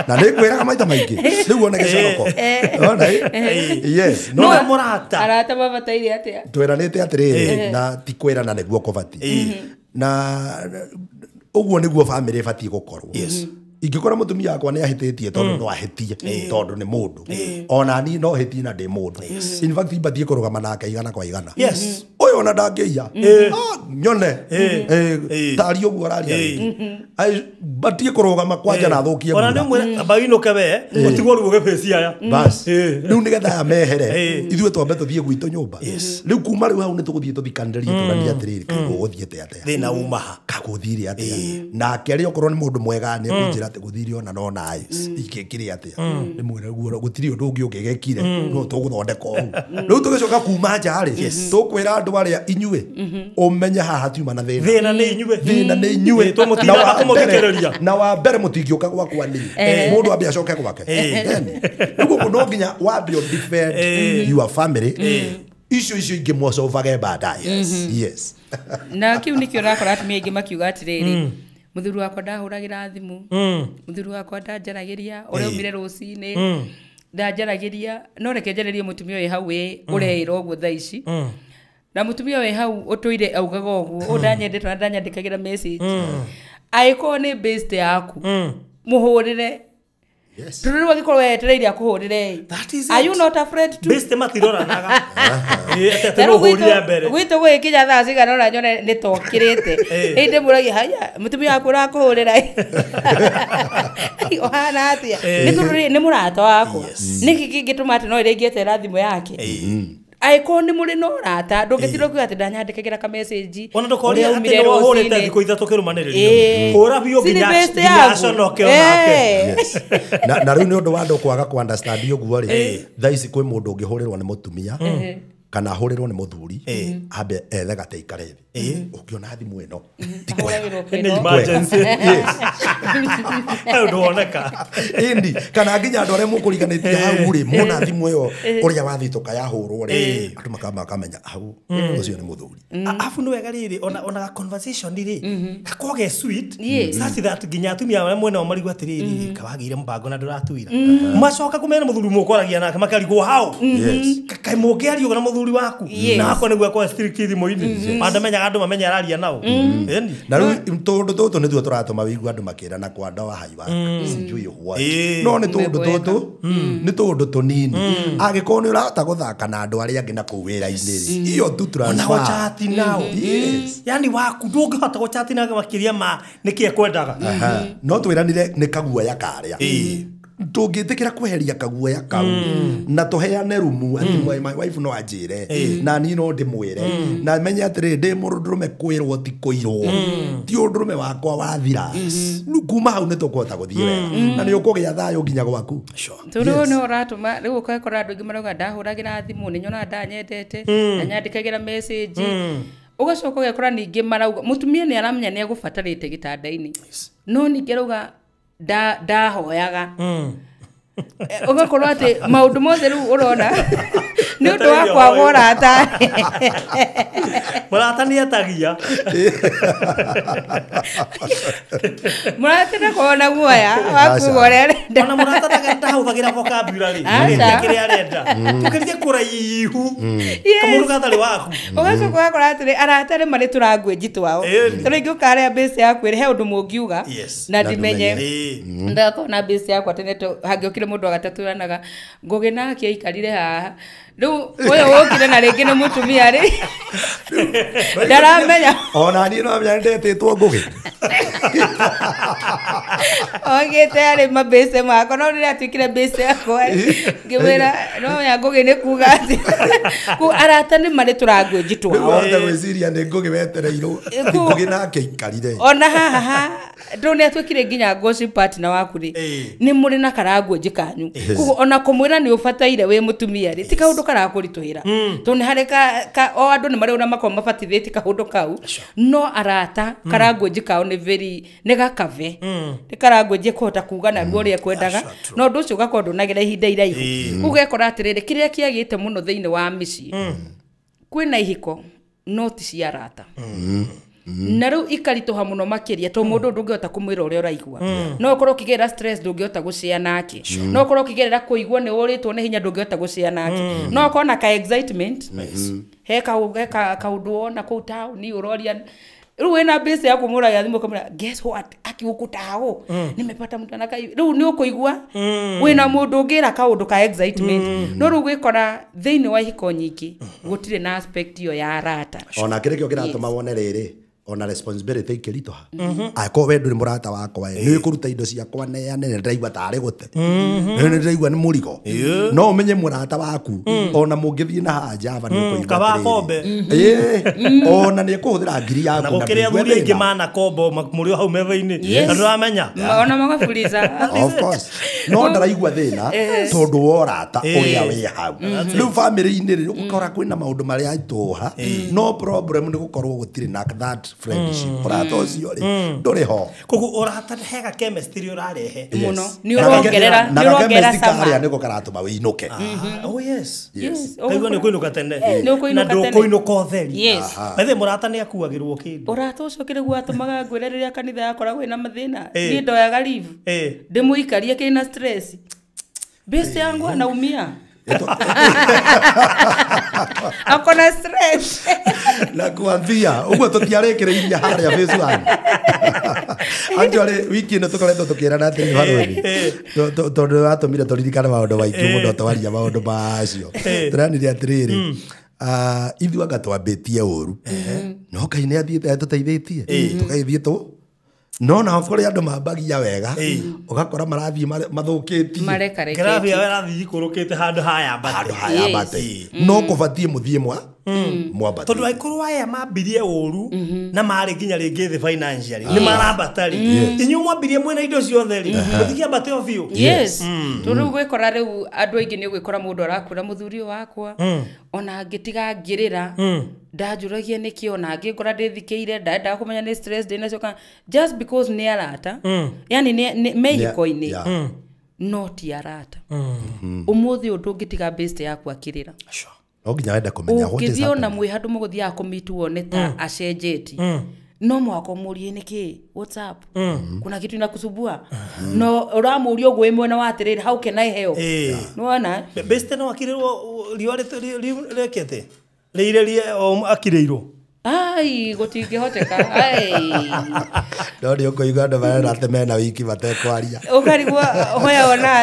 na ni ngwiraga maita maingi riu wona gecoroko ona yes no murata arata babataire atia twiranite atiriri na ti kwirana niguo kubati na uguo niguo family bati gukorwo ingikora mutumia wakwa ni ahititie tondu no ahitie tondu ni mundu ona ni no hitie na ndi mundu in fact ibatie kurugama nake igana kwa igana uyu ona ndangeia nyone tari uguo araria batie kurugama kwanja na thukie ona ni mwe abaino kebe utigwo rugo gefeci aya bas riu nigetha mehere ithue twambe tuthie gwito nyumba riu kuma riu hau ni tuguthie tuthikaniririe turania atiriri kago guthiete atia thina umaha kaguthire atia nake ri okorwo ni mundu mwega ni kunjira ati guthire ona no na ikekire atia ni mwira guo gutiri undu ungi ungegekire no tuguthondeka u riu tugicoka kuma nja ri tukwira andu aria inyue umenye haha tiuma na thina ni inyue tumutira kumuthikereria na wa mbere mutingioka gwakwa ni mundu ambe acoke gwake nugo no nginya wambe defend your family icio ingi mwasolvage baadaye yes na kiu nikio rakora atumia ingi makiuga atiriri muthuru wakwa ndahuragira thimu muthuru wakwa ndanjaragiria ore umire rucini ndanjaragiria no reke njarerie mutumia uyu hau ureira uguo thaa ici na mutumia uyu hau utuire augaga uguo undanyendete na ndanyandikagira message aiko ni based yaku muhurire yes turu wagikorwo wetereire akuhurire are you not afraid to based matirora naga tero huria mbere gwito gwikija thaa cigana ona nyone ni tokirite inde muragi haya mutumia waku rakuhurira ohana atia ni turu ni murata wako niki kingituma ati no irengietera thimu yake aiko ni muri no rata ndungitiro kuya ati ndanyandikagira ka message ona ndokoria ati no wahurite thiko ithatu kirumaniririo hura biyo ginya conoke onake na riu ni undu wa ndo kwaga ku understand uguo ri thaa ici kwi mundu ungihurirwo ni mutumia kana ahurirwo ni muthuri ambe ethe gate ikare ukiona thimu ino ni emergency ndo oneka indi kana nginya andu aria mukuriganitie hau ri mona thimu iyo uria wathituka yahurwo ri andu makamenya hau ucio ni muthuri afu no wega riri ona conversation riri kakoge sweet such that nginya atumia mwena wa marigwa atiriri kawagire mbango na nduratuira macoka kumena muthuri mukoragia nake makarigwo hao kai mugeario na muthuri waku na akwa niguo kwa strict thimu-ini andamenya andu mamenya araria nao na riu tondu tutu nithuo turatuma wigua andu makirana kwa ndawa haiwa sijui what no ni tondu tutu ni tondu tunini agikorwo ni urahota guthaka na andu aria angi na kuu wira-ini iyo tu ona gochati nao yani waku ndungihota gochati nao makiria ma niki ekwendaga no twiranire ni kaguoya karia ndũngĩtĩkĩra kweheria kaguoya kau na tũheane rumu atĩ my wife no anjĩre na niĩ no ndĩmwĩre na menye atĩrĩ ndĩ mũndũrũme kwĩrwo ti kũirwo ti ũndũrũme wakwa wathira kuma hau nĩ tũkũhota gũthiĩ wega na nĩ ũkũgĩa thayũ nginya gwaku tũrũ nĩ ũratũma rĩu ũkora andũ aingĩ marauga ndahũragĩra thimũ nĩ nyonaga ndanyendete na nyandĩkagĩra message ugacoka ugekora ningi marauga mutumia ni aramenya ni agubatarite gitandaini no ningi rauga ndahoyaga ugakorwo ati maundu mothe riu urona ni undu wa kwaga urata murata ni atagia murata na kuona guoya wakugorere ona murata ndahuthagira vocabulary kiri arenda tukirie kuraihu kamuruga thari waku ugacoka ugakora ati arata ni mari turangwenji twao turingi ukarea base yaku iri he undu mungiuga na ndimenye ndakona base yakwa tene hangiokire mundu agataturanaga ngugi nake aikarire haha riu uyu ukire na ringi ni mutumia ri ndaramenya ona ni no menya ndetitwo ngugi ogete ari mabese mako no ri atikire base yako ngimera no ya ngugi ni kuga ati ku arata ni mari turangwenji twao wanda gwiciria ni ngugi wetereirwo ngugi nake aikarire ona haha ndone atwikire nginya gossip partner waku ri ni muri na karangwenji kanyu kugo ona kumwira ni ubataire we mutumia ri ti kaundu karakurituhira to ni hareka o andu ni mari una makoma batithiti kaundu kau no arata karangwenji kao ni very negakave ni karangwenji kuhota kuga na ruo ria kwendaga no ndu ucio gakorwo nagira ihinda iraihu ugekora atiriri kiria kiagite muno thiini wa mici kwina ihiko noti cia arata na riu ikarituha muno makiria to mundu ndungihota kumwira uria uraigua no ukorwo ukigera stress ndungihota gucia nake no ukorwo ukigerera kuigua ni uritwo ni hinya ndungihota gucia nake no ukorwo na ka excitement he kaundu ona kuu tauni uroria riu wina base ya kumuragia thimu kamera guess what akiukutao nimepata mtu anakai riu ni ukuigua wina mundu ungira kaundu ka excitement no riu gwikora thiini wa hiko nyingi gutire na aspect yo ya arata ona kire kio kiratuma wone riri ona responsibility ikiritoha ako we nduri murata wakwa ni kuruta indo ciakwa neane ndaigua tare gute ni ndaigua ni murigo no umenye murata waku ona mungithie na haja ava ni kuigua kaba kombe ona ni kuhuthira ngiri yaku na gukiria thuri ingi mana kombo murio hau metha-ini na nduramenya ona magafuliza of course no ndaraigua thina tondu worata uria wi hau riu family-ini ri ukora kwina maundu maria aituha no problem ni gukorwo gutire na that friendship urata ucio ri nduri ho kugu urata hega chemistry urarehe muno ni urongerera sama niko karatuma wiinuke oh yes yes kaigua ni kuinuka tene na ndukuinuka utheri bethe murata ni akuagirwo kindu urata ucio kirigwa atumaga ngwire riria kanitha yakoragwo ina mathina ni ndoyaga leave ndimuikarie kina stress base yangu anaumia akona stress na kuambia uguo tutiarekereiria haria Facebook actually wiki ino tukoretwo tukirana ati ni haroni tondu atumire turirikane maundu maingĩ mũno twaria maundu macio turanire atiriri ithuaga twambĩtie ũru no Ngai nĩ athiĩte atũteithĩtie tũkaithiĩ tu no na kuri andu mambagia wega ugakora marathie mathukĩtie gravi arathie ikurukite handu haya bate no kubatie muthie mwambati tondu aikuru aya mambirie uru na mari nginya ringi thi financially ni marabatari inyu mwambirie mwena indo ciothe ri muthikia bate ofio yes turu gwikora riu andu aingi ni gwikora mundu arakura muthuri wakwa ona ngitiga ngirira ndajuragia niki ona ngikora ndithikeire ndenda kumenya ni stress ndina coka just because ni arata yani ni mehiko-ini not arata umuthi undu ngitiga base yaku akirira oginya wenda kumenya hote za ukithio na mwihandu muguthia kumitu one ta acenjeti no mwako murie niki what's up kuna kitu inakusubua no uramurio gwe mwena wa atiriri how can I help no ona best no akirirwo liwale lekete leire akirirwo ai gutingihoteka ai ndio ko Uganda bara atemena wiki batekwaria ukarigwa hoya ona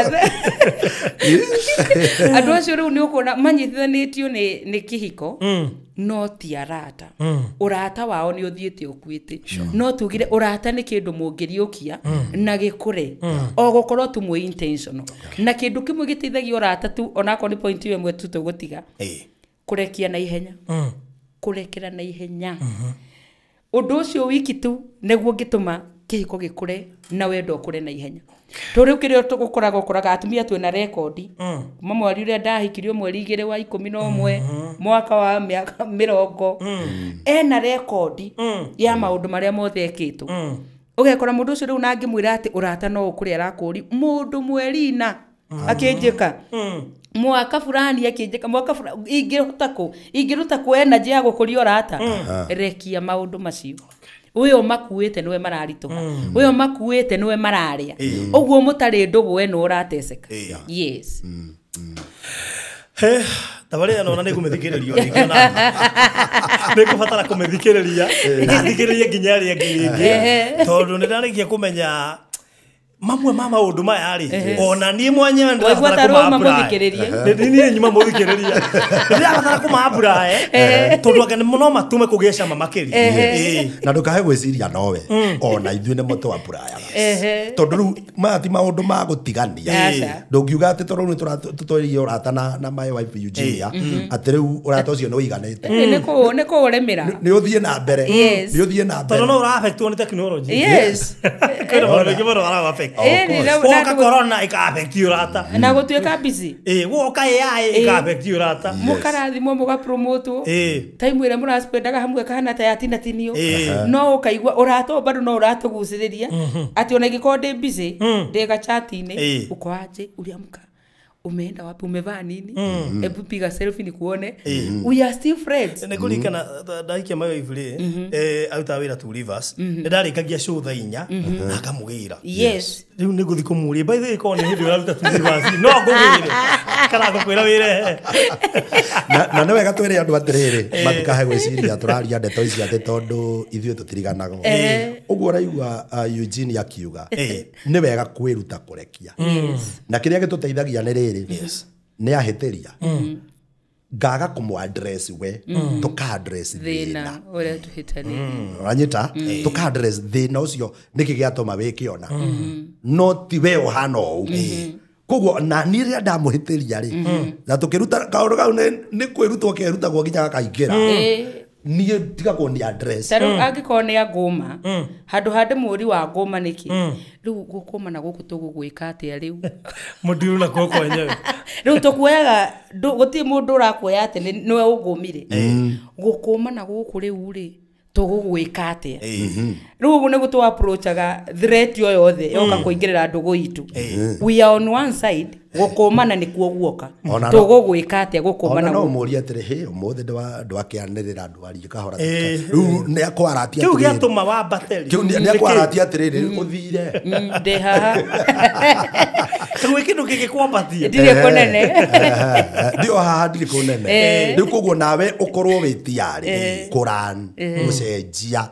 andu acio riu ni ukona manyitithanitio ni kihiko no ti arata urata wao ni uthiete ukuite no tugire urata ni kindu mungiriukia na gikure o gukorwo tu mu intentional na kindu kimwe giteithagia urata tu onako ni point imwe tu tugutiga kurekia na ihenya kurekera na ihenya undu ucio wiki tu neguo gituma kihiko gikure na wendo kure na ihenya turi ukire tugukoraga atumia twina rekodi kuma mwari uria ndahikirio mweri 2 wa 11 mwaka wa miaka 70 ena rekodi ya maundu maria mothe ekitwo ugekora mundu ucio riu nangimwira ati urata no ukuri arakuri mundu mwerina akinjika mwaka fulani akinjika mwaka ingiruta ku energy ya gukuria urata rekia maundu macio uyo makuite niwe mararituka uyo makuite niwe mararia uguo mutari ndugu we no urateseka yes tabari no na kumithikiririo nikiona nikubatara kumithikiriria thikiriria nginya ria ngingi tondu ndirarikia kumenya mamwe mama undu maya ri ona ni mwenyewe ndirabatara kumithikiriria ni nyuma muthikiriria ndirabatara kumabura tondu akene muno matume kugesha mamakiri na ndukahe gwiciria nowe ona ithuĩ nĩ mũtũ wa buraya tondu riu mati maundu ma gutigania ndungiuga ati tondu ni tutwĩrie urata na my wife Eugenia ati riu urata ucio nĩ ũiganĩte nĩ kũ ũremĩra nĩ ũthiĩ na mbere nĩ ũthiĩ na mbere tondu no uraffectwo ni technology yes kwĩna ngiboro araffect woka corona ika-affect urata na gutuĩka busy woka AI ika-affect urata mukarathimwo muga promote time ĩrĩa mũraspendaga hamwe kahana ta yatinatinio no ukaigua urata bado no uratugucĩrĩria ati ona ingĩkorwo ndĩ busy ndĩga chat-inĩ ukoaje uliamka umeenda wapi umevaa nini hebu piga selfie nikuone we are still friends nikulikana ndaikia mayo ivule auta wira tu rivers ndarikagia show tha 4 na akamugira yes riu niguthi kumuria by the way ko ni hindi uraruta tu rivers no ngugire kana gukwira wire na nĩ wega twĩre andũ atĩrĩrĩ matikahe gwĩciria tũraria ndeto ici atĩ tondu ithuĩ tũtiriganaga ũguo ũraigua Eugenia akiuga nĩ wega kwĩruta kũrekia na kĩrĩa gĩtũteithagia nĩ rĩrĩ nĩ ahĩtĩria ngaga kũmũ-address we tũka-address thĩna ũrĩa tũhĩtanĩtie uranyita tũka-address thĩna ũcio nĩkĩ gĩatũma wĩkĩona no ti we ũhana ũũ koguo na niĩ rĩrĩa ndamũhĩtĩria rĩ na tũkĩruta kaũndũ kau nĩ kwĩrutwo kerutagwo nginya gakaingĩra niĩ tiga kũni-address taro angĩkorwo nĩ angũma handũ hande mũri wa ngũma nĩkĩ rĩu gũkũma na gũkũ tũgũgwĩka atĩa rĩu mũndiru na koko wenyewe rĩu tũkuoyaga gũtirĩ mũndũ ũrakuoya atĩ nĩwe ũngũmire gũkũma na gũkũ rĩu rĩ tũgũgwĩka atĩa rĩu ũguo nĩguo tũ-approachaga threat yo yothe yoka kũingĩrĩra ndũgũ itũ we are on one side gũkũmana nĩkuo guoka tũgũgwĩka atĩa gũkũmana no mũria atĩrĩ hĩ ũmũthĩ ndwakĩanĩrĩra ndwarie kahora rĩu nĩ akwaratia kĩu gĩatũma wa bateri kĩu nĩ akwaratia atĩrĩrĩ ũthire ndĩ haha kĩu kĩndũ gĩgĩkwambatia ndirĩ kũnene ndio haha ndirĩ kũnene rĩu koguo nawe ũkorwo wĩtiarĩ kũran gũcenjia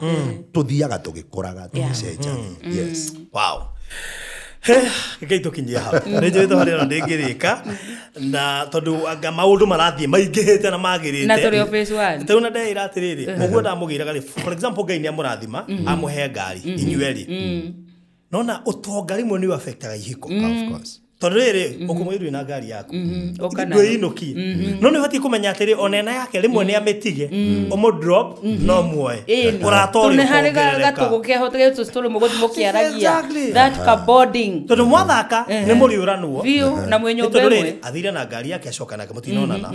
tũthiaga tũgĩkũraga tũgĩcenjania yes wow Gĩkĩ tũkinyia hau nĩ njũĩ harĩa ona ndĩngĩrĩka na tondũ anga maũndũ marathiĩ maingĩhĩte na magĩrĩte na tũrĩ phase 1 tondũ na ndĩra atĩrĩrĩ ũguo ndamũgĩraga rĩ for example Ngai nĩ amũrathima amũhe ngari inyuerĩ nona ũtonga rĩmwe nĩ affectaga ihiko of course tondũ rĩrĩ ũkũmwĩrwo na ngari yaku ndwĩinũkie no nĩ ũbatiĩ kũmenya atĩrĩ onena yake rĩmwe nĩ amĩtige ũmũ drop no muoe ũratorĩ nĩ harĩ gatũgũ kehoteke tũtũrĩ mũgũthi mũkĩaragia that cabording tondũ mwathaka nĩ mũriũranwo na mwĩnyũmba ĩmwe athire na ngari yake acoka nake mũtinonana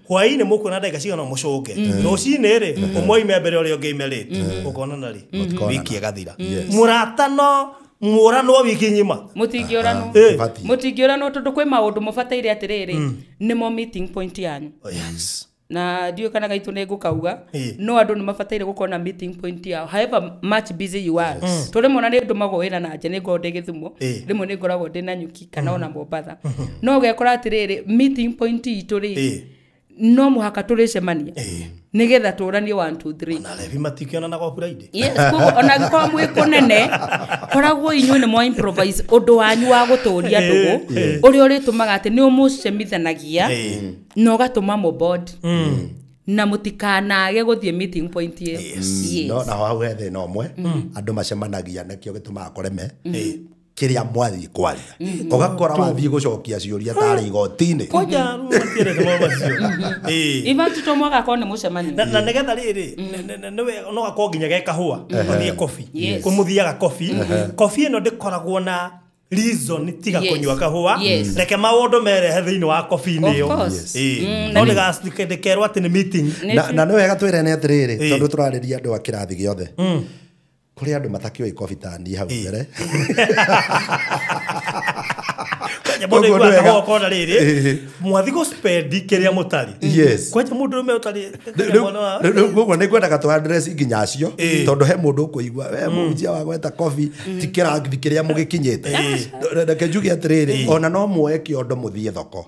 hwaĩ-inĩ mũkuona ndagĩka cigana mũcoke rũcinĩ rĩ ũmwe mbere ũrĩa ũngĩ imerĩte ũkonana rĩ wiki ĩgathira mũrata no mũrano wiki ng'ima mũtingĩũranwo tondũ kwĩ maũndũ mũbataire atĩrĩrĩ nĩmo meeting point yanyu na ndiũ kana gaitũ nĩ ngũkauga no andũ nĩ mabataire gũkorwo na meeting point yao however much busy you are tondũ rĩmwe nĩ ndũmagwo wĩra na nja nĩ ngoragwo ndĩ Gĩthumo rĩmwe nĩ ngoragwo ndĩ Nanyuki kana ona Mombatha no ũgekora atĩrĩrĩ meeting point itũ rĩ no mũhaka tũrĩcemania nigetha tũranie 1 2 3 na levi matikiona na kwa Friday yes ona gĩkorwo mwĩ kũnene koragwo inyuĩ nĩ mwa improvise ũndũ wanyu wa gũtũria ndũgũ ũrĩa ũrĩtũmaga atĩ nĩ ũmũcemithanagia na ũgatũma mũbond na mutikanage guthie meeting point ye. Yes. No na hau he thina umwe andu macemanagia nakio gituma akoreme kiria mwathi kwaria ugakora wathie gucokia ciuria tari igoti-ini koja rutiere kama macio iva tutomwaga kone mucemani na negetha riri no gakoo nginya ge kahua uthie coffee kumuthiaga coffee ino ndikoragwo na reason tiga kunywa kahua reke maundu merehe thiini wa coffee-ini yo no ndikerwo ati ni meeting na no wega twirene atiriri tondu turariria andu a kirathi giothe kuri andu matakioi coffee tani hau mbere mundu igwa kona riri mwathi go spend kiria mutari kwaje mundu me utari gugu ni kwenda gatwa address nginya acio tondu he mundu kuigwa we munjia wa gweta coffee tikira thikiria mugikinyite reke njuge atiriri ona no muoe kiondo muthie thoko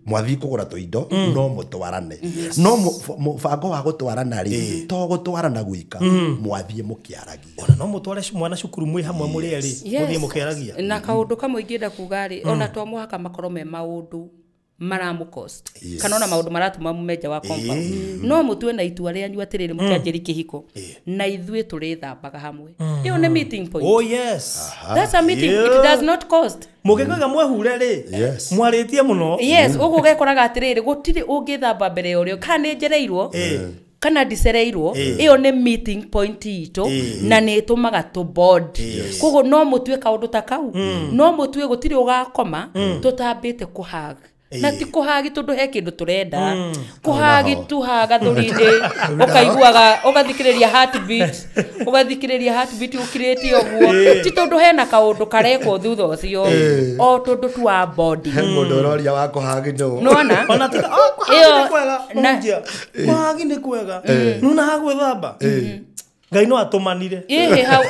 mwathi kugura tuindo no mutwarane no mubango wa gutwarana ri to gutwarana gwika mwathie mukiaragia ona no mutware mwana cukuru mwi hamwe muri eri muthie mukiaragia na kaundu kamwe ingienda kugari ona twamwaka makoro me maundu maramu cost kana ona maundu maratuma mumeja wa compound no mutwe na itua ria nyu atiriri mukianjeri kihiko na ithue turithambaga hamwe iyo ni meeting point. Oh yes, that's a meeting. It does not cost mugekaga mwehure ri mwaritie muno ugu gekoraga atiriri gutiri ungithamba mbere yorio kana njereirwo kana ndicereirwo iyo ni meeting point ito na ni tumaga to board kugo no mutwe kaundu ta kau no mutwe gutiri ugakoma tutambite kuhaga na ti kuhagi tondu he kindu turenda kuhagi tuhaga thurinde ukaiguaga ugathikiriria heartbeat ukireti oguo ti tondu he na kaundu kareko thutha ucio o tondu twa body mundu uroria wa kuhagi no nona ona ti iyo na kuhagi ni kwega nuna hagwithamba Ngai no atumanire hau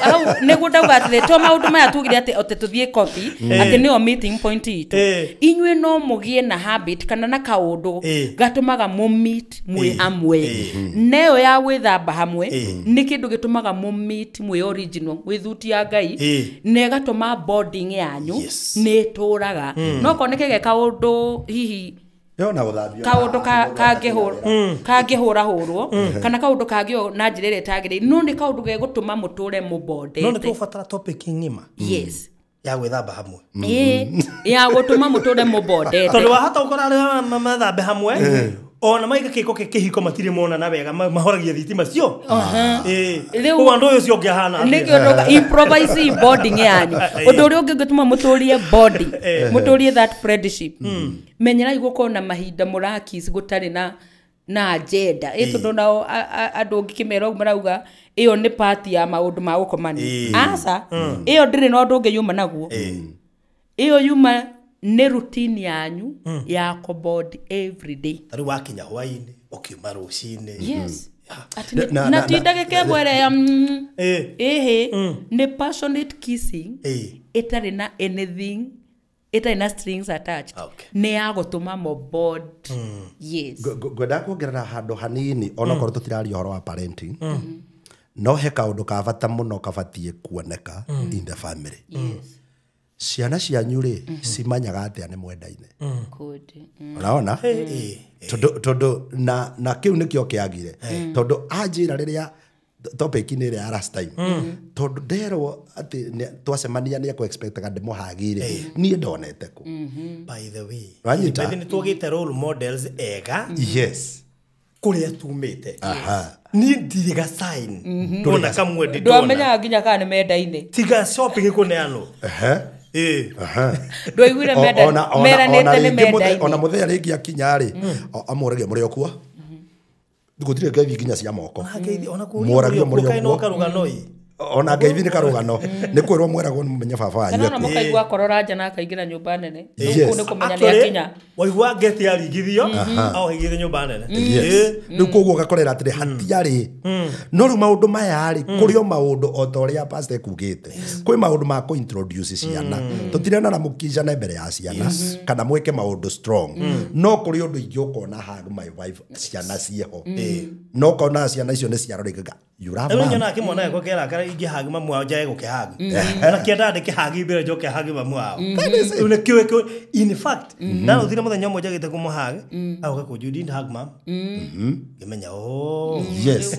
niguo ndauga atire to maundu maya tugire ati tuthie coffee ati nio meeting point itu inywe no mugie na habit kana na kaundu gatumaga mu meet mwi hamwe neo ya gwithamba hamwe ni kindu gitumaga mu meet mwi original withutia Ngai ne gatuma boarding yanyu ni turaga no koneke ge kaundu hihi yona guthambio kaundu kangihura hurwo kana kaundu kangio na njirere tagire no ni kaundu ge gutuma muture mubonde no ni tufatara topic ngima ya gwithamba hamwe ya gutuma muture mubonde tondu wahata ukora mathambe hamwe ona maiga kiko kihiko matire mona na wega mahoragia thitima cio kwa ndo ucio ngihana nikio ndoga improvise boarding yanyu undu uri ungituma muturie body muturie that friendship menyera iguko na mahinda murakis gutari na agenda tondu na andu ngikimera marauga iyo ni party ya maundu ma gukomani asa iyo ndiri no ndungi yuma naguo iyo yuma ne routine yanyu ya kobodi every day tari wakinya hwaini ukiuma rucine na tindage kebwere ya ne passionate kissing itari na anything itari na strings attached ne ya gutuma mo board gwenda kuongerera handu hanini ona korwo tutirari horo wa parenting no he kaundu ka bata muno kabatie kuoneka in the family ciana cianyu ri cimanyaga atia ni mwendaine unaona tondu na kiu nikio kiagire tondu anjira riria topic ni ria last time tondu nderwo ati twacemania ni ku expectaga ndimuhagire nie ndonete ku by the way ni tugite role models ega kuria tumite ni ndiriga sign ndona kamwe ndamenya nginya kana mendaine tiga shopping kuneano ndoiguire meranite ni mendaine ona muthea ringi akinya ri amuragia muri okua gutire ngeithi nginya cia moko muragia muri okua ona ngeithi ni karugano ni kwirwo mweragwo mumenya baba wanyu kana mukaigwa korora nja na kaingira nyumba nene ni kumenya ni akinya waigwa ngeti aringithio au higire nyumba nene ni kuguo gakorera atire hatiari no ru maundu maya ri kurio maundu otoria pastor kugite kwi maundu ma ku introduce ciana tutirena na mukija na mbere ya ciana kana mweke maundu strong no kuri undu ingi ukona haru my wife ciana cieho no kona ciana icio ni ciarorikaga You love Ero mom. nyona kimona yako kera kara igi hagi mamu wao jaye ke hagi. Na kienda de ke hagi bere jo ke hagi mamu wao. Une kiwe ko in fact na uthira muthenya mmoja gite kumuhagi au ka you didn't hug mom. Gemenya Yes.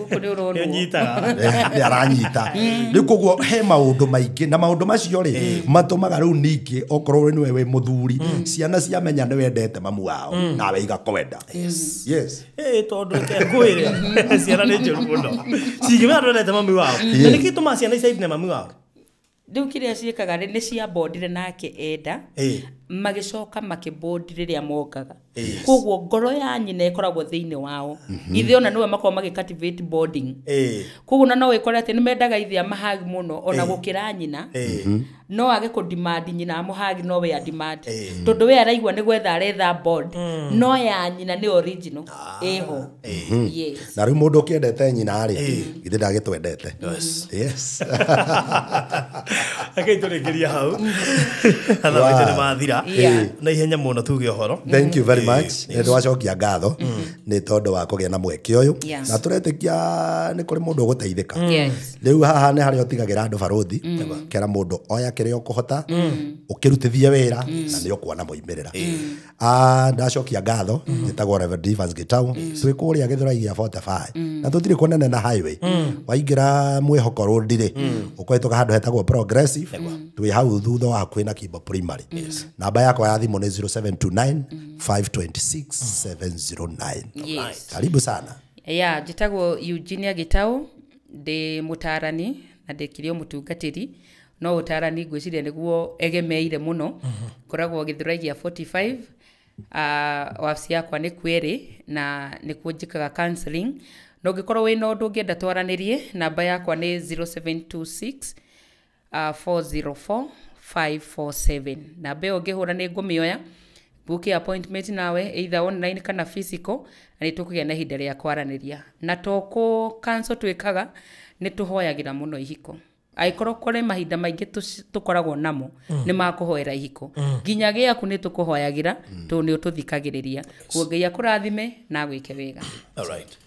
Nyita. Nĩ aranyita. Rĩu koguo he maũndũ maingĩ na maũndũ macio rĩ matũmaga rĩu ningĩ okorwo nĩ wewe mũthuri ciana ciamenya nĩ wendete mamu wao nawe igakwenda. Yes. Tondu ke kwire ciana nĩ njũru mũno. Cigime andũ wendete mamu wao. Na nĩ gĩtũma ciana icaidine mamu wao. Riu kiria ciekaga nĩ cia bondire nake enda magicoka makibodi riria mokaga koguo ngoro ya nyina ikoragwo thiini wao ithe ona niwe makao magicultivate bonding koguo na no ikore ati ni mendaga ithe amahagi muno ona gukira nyina no age ku demand nyina amuhagi no we ya demand tondu we araigwa ni gwetha aretha bond no ya nyina ni original eho yes Na rĩu mũndũ ũkĩendete nyina rĩ ithe ndagĩtwendete. Yes. Akai turekeria hau. Ana wete ni mathira. Na ihenya muno tuge horo. Thank you very much. Nĩ twacokia ngatho nĩ tondũ wa kũgĩa na mweke ũyũ. Na tũretĩkia nĩ kũrĩ mũndũ ũgũteithĩka. Rĩu haha nĩ harĩa ũtigagĩra andũ barothi kera mũndũ oya kĩrĩa ũkũhota ũkĩrutithie wĩra na nĩ ũkuona moimĩrĩra. Ndacokia ngatho njĩtagwo Reverend Evans Gitau twĩ kũrĩa Gĩthũrai gĩa 45 na tũtirĩ kũnene na highway waingĩra Mwĩhoko Road rĩ ũkoretwo handũ hetagwo Progressive twĩ hau thutha wa kwĩna Kimbo Primary. Namba yakwa ya thimũ nĩ 0729 526 709. Karibu sana. Njĩtagwo Eugenia Gitau ndi mutarani na ndikirio mutungatiri no utarani ngwiciria niguo egemeire muno koragwo Gĩthũrai gĩa 45 wabici yakwa nĩ kwĩrĩ na nĩkuo njikaga counseling no ngĩkorwo wĩna ũndũ ũngĩenda twaranirie namba yakwa nĩ 0726 404 547 namba ĩyo ngĩhũra nĩ ngũmĩoya book appointment nawe either online kana physical na nĩtũkũgĩa na ihinda rĩa kwaranĩria na toko cancel twĩkaga nĩtũhoyagĩra mũno ihiko aikorwo kore mahinda maingĩ tukoragwo namo nĩ makũhoera ihiko nginya gĩaku nĩtũkũhoyagĩra tondũ nĩ ũtũthikagĩrĩria kuongeia kũrathime na gwĩke wega. All right.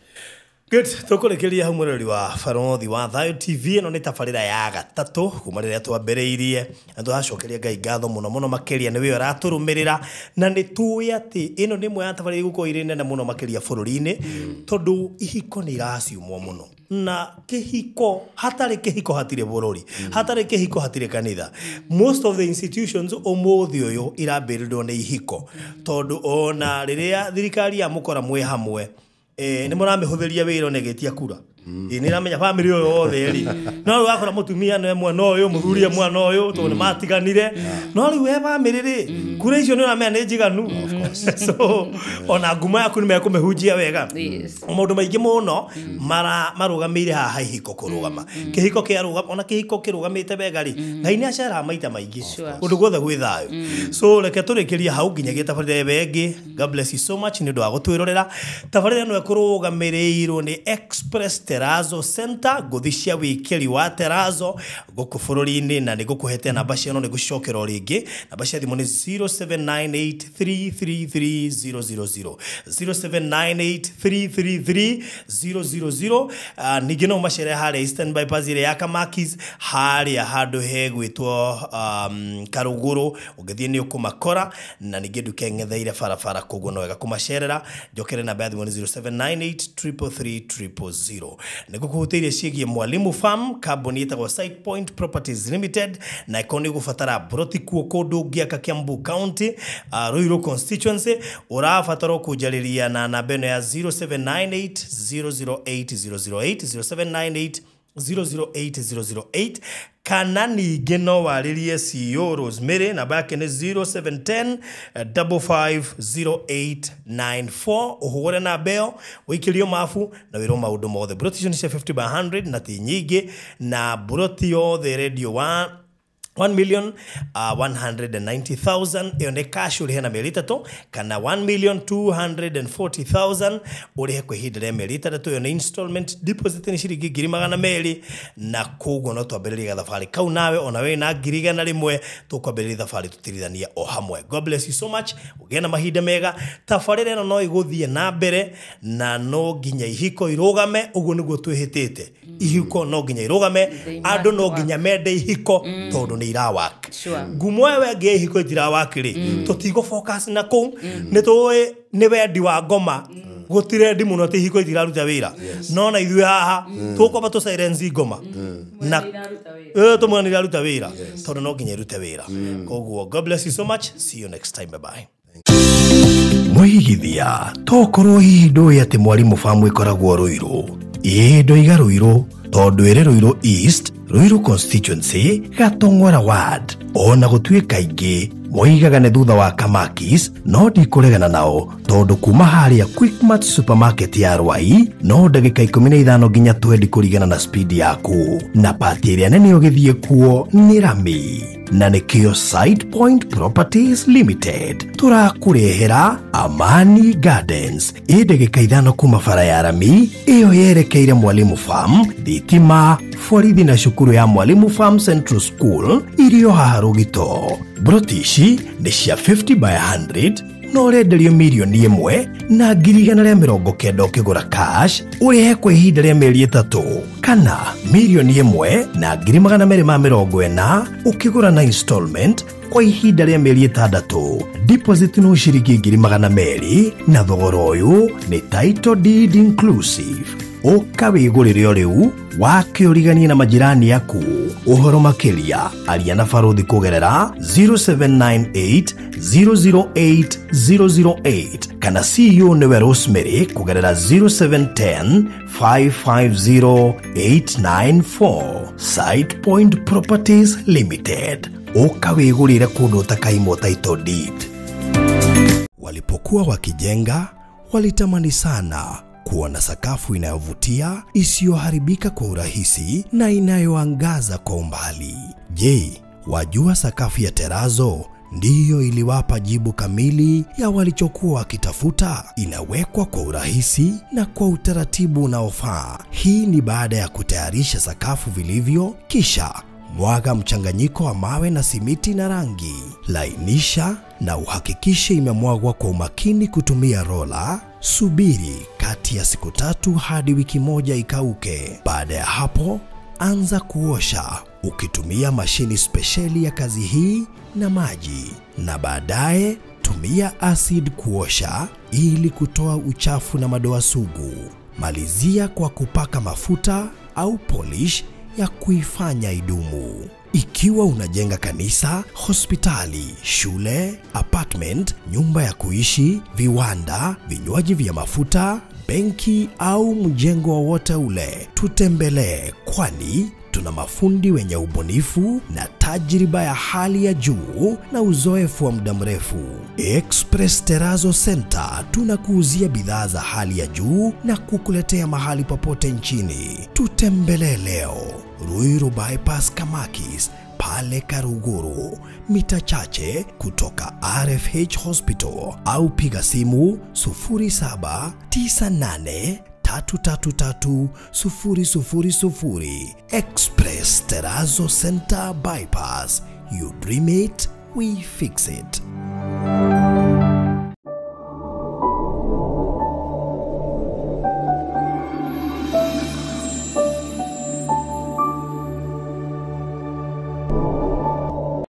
Good. Tukurekeria hau murori wa Barothi wa Thayo TV no nĩ tabarĩra ya gatatũ kuma rĩrĩa twambĩrĩirie na twacokeria Ngai ngatho mũno mũno makĩria nĩ we ũratũrũmĩrĩra na nĩ tuĩ atĩ ĩno nĩ imwe ya tabarĩra igũkorwo irĩ nene mũno makĩria bũrũri-inĩ tondũ ihiko nĩ iraciumwo mũno na kĩhiko hatarĩ kĩhiko hatirĩ bũrũri hatarĩ kĩhiko hatirĩ kanitha. Most of the institutions ũmũthĩ ũyũ irambĩrĩrwo nĩ ihiko tondũ ona rĩrĩa thirikari yamũkora mwĩ hamwe nĩ mũramĩhũthĩria wĩra negetia kura nĩ ramenya family ũyũ othe ri no wakora mũtumia no mwana ũyũ mũthuri mwana ũyũ tondũ nĩ matiganire no rĩu we family rĩ kura icio nĩ ũramenya nĩ njiganu so ona nguma yaku nĩ mekũmĩhunjia wega maũndũ maingĩ mũno marũgamĩire haha ihiko kũrũgama kĩhiko kĩarũgama ona kĩhiko kĩrũgamĩte wega rĩ Ngai nĩ aceraga maita maingĩ ũndũ guothe gwĩ thayũ so reke tũrĩkĩrie hau nginyagia tabarĩra ĩngĩ. God bless you so much nĩ ũndũ wa gũtwĩrorera. Tabarĩra ĩno ĩkũrũgamĩrĩirwo nĩ Express Terrazzo Center ngũthi cia wĩkĩri wa Terrazzo gũkũ bũrũri-inĩ na nĩ gũkũhete namba ciao nĩ gũcokera rĩngĩ namba cia thimũ nĩ 0798333000 0798333000 ningĩ no macere harĩa Eastern Bypass ĩrĩa ya Kamakis harĩa handũ hegwĩtwo Karũgũrũ ũngĩthiĩ nĩ ũkũmakora na ningĩ nduka ng'etheire barabara koguo no wega kũmacerera njokere namba ya thimũ nĩ 0798333000 nĩguo kũhutĩria ciĩgiĩ Mwalimu Farm kambuni ĩtagwo Site Point Properties Limited na ĩkorwo nĩ gũbatara broti kuo kũndũ ngĩaka Kiambu County Ruiru constituency ũrabatara kũnjarĩria na namba ĩno ya 0798008008 0798008008 kana ningĩ no warĩrie CEO Rosemary namba yake nĩ 0710550894 ũhũre namba ĩyo wĩkĩrio mabu na wĩrwo maũndũ mothe. Broti icio nĩ cia 50 by 100 na ti nyingĩ na broti yothe Radio 1 1,190,000 iyo ni cash urihe na mieri itatu, kana 1,240,000 urihe kwa ihinda rĩa mieri itatu. Iyo ni installment. Deposit ni ciringi 200,000 na koguo no twambĩrĩrie thabarĩ kau nawe ona we na 100,000 tukwambĩrĩria thabarĩ tutirithania o hamwe. God bless you so much. Ugĩe na mahinda mega. Tabarĩra ĩno no igũthiĩ na mbere na no nginya ihiko irũgame. Ũguo nĩguo twĩhĩtĩte. Ihiko no nginya irũgame, andũ no nginya mende ihiko tondũ nĩ irawak. Ngumo we ngi ihiko itirawakĩrĩ tũtigo focus na kũu nĩ tũĩ nĩ wendi wa ngoma gũtire ndi mũno atĩ ihiko itiraruta wĩra. No na ithuĩ haha tũkwamba tũ silence ngoma na tũmwe nĩ iraruta wĩra tondũ no nginya irute wĩra. Koguo God bless you so much. See you next time. Bye bye. Mwĩgithia tokorwo hihi ndũĩ atĩ Mwalimu Farm ĩkoragwo Ruiru. Ndoiga Ruiru tondũ ĩrĩ Ruiru East, Ruiru constituency, Gatong'ora ward. Ona gũtuĩka ingĩ moigaga nĩ thutha wa Kamakis, no ndikũregana nao tondũ kuma harĩa Quickmart supermarket ya Rwai no ndagĩka 15 nginya 20 kũringana na speed yaku. Na pati ĩrĩa nene ũgĩthiĩ kuo nĩ Rami na nĩkĩo Side Point Properties Limited tũrakũrehera Amani Gardens ndagĩka 5 kuma bara ya Rami ĩyo yerekeire Mwalimu Farm, thitima, borithi na cukuru ya Mwalimu Farm Central School irio haha Rũgito. Brotishi nĩ cia 50 by 100 no ũrenderio milioni 1 na 190 ũkĩgũra cash ũrĩhe kwa ihinda rĩa mĩeri 3, kana milioni 1 na 240 ũkĩgũra na installment kwa ihinda rĩa mĩeri 6. Deposit no ciringi 200 na thogora ũyũ nĩ title deed inclusive. Ũkawĩgũrĩre rĩu wakĩũrigania na majirani yaku. Ũhoro makĩria aria na Barothi kũgerera 0798 008 008 kana CEO nĩwe Rosemary kũgerera 0710 550 894. Side Point Properties Limited. Ũkawĩgũrĩre kũndũ ũtakaimwo title deed. Walipokuwa wakijenga walitamani sana kuona sakafu inayovutia, isiyoharibika kwa urahisi na inayoangaza kwa umbali. Je, wajua sakafu ya Terazo ndiyo iliwapa jibu kamili ya walichokuwa wakitafuta? Inawekwa kwa urahisi na kwa utaratibu unaofaa. Hii ni baada ya kutayarisha sakafu vilivyo, kisha mwaga mchanganyiko wa mawe na simiti na rangi. Lainisha na uhakikishe imemwagwa kwa umakini kutumia rola. Subiri kati ya siku 3 hadi wiki 1 ikauke. Baada ya hapo, anza kuosha ukitumia mashini spesheli ya kazi hii na maji, na baadaye tumia acid kuosha ili kutoa uchafu na madoa sugu. Malizia kwa kupaka mafuta au polish ya kuifanya idumu. Ikiwa unajenga kanisa, hospitali, shule, apartment, nyumba ya kuishi, viwanda, vinywaji vya mafuta, benki au mjengo wowote ule, tutembelee, kwani tuna mafundi wenye ubunifu na tajriba ya hali ya juu na uzoefu wa muda mrefu. Express Terazo Center tunakuuzia bidhaa za hali ya juu na kukuletea mahali popote nchini. Tutembelee leo, Ruiru Bypass Kamakis, pale Karuguru, mita chache kutoka RFH Hospital, au piga simu 0798 333 000. Express Terazo Center Bypass. You dream it, we fix it.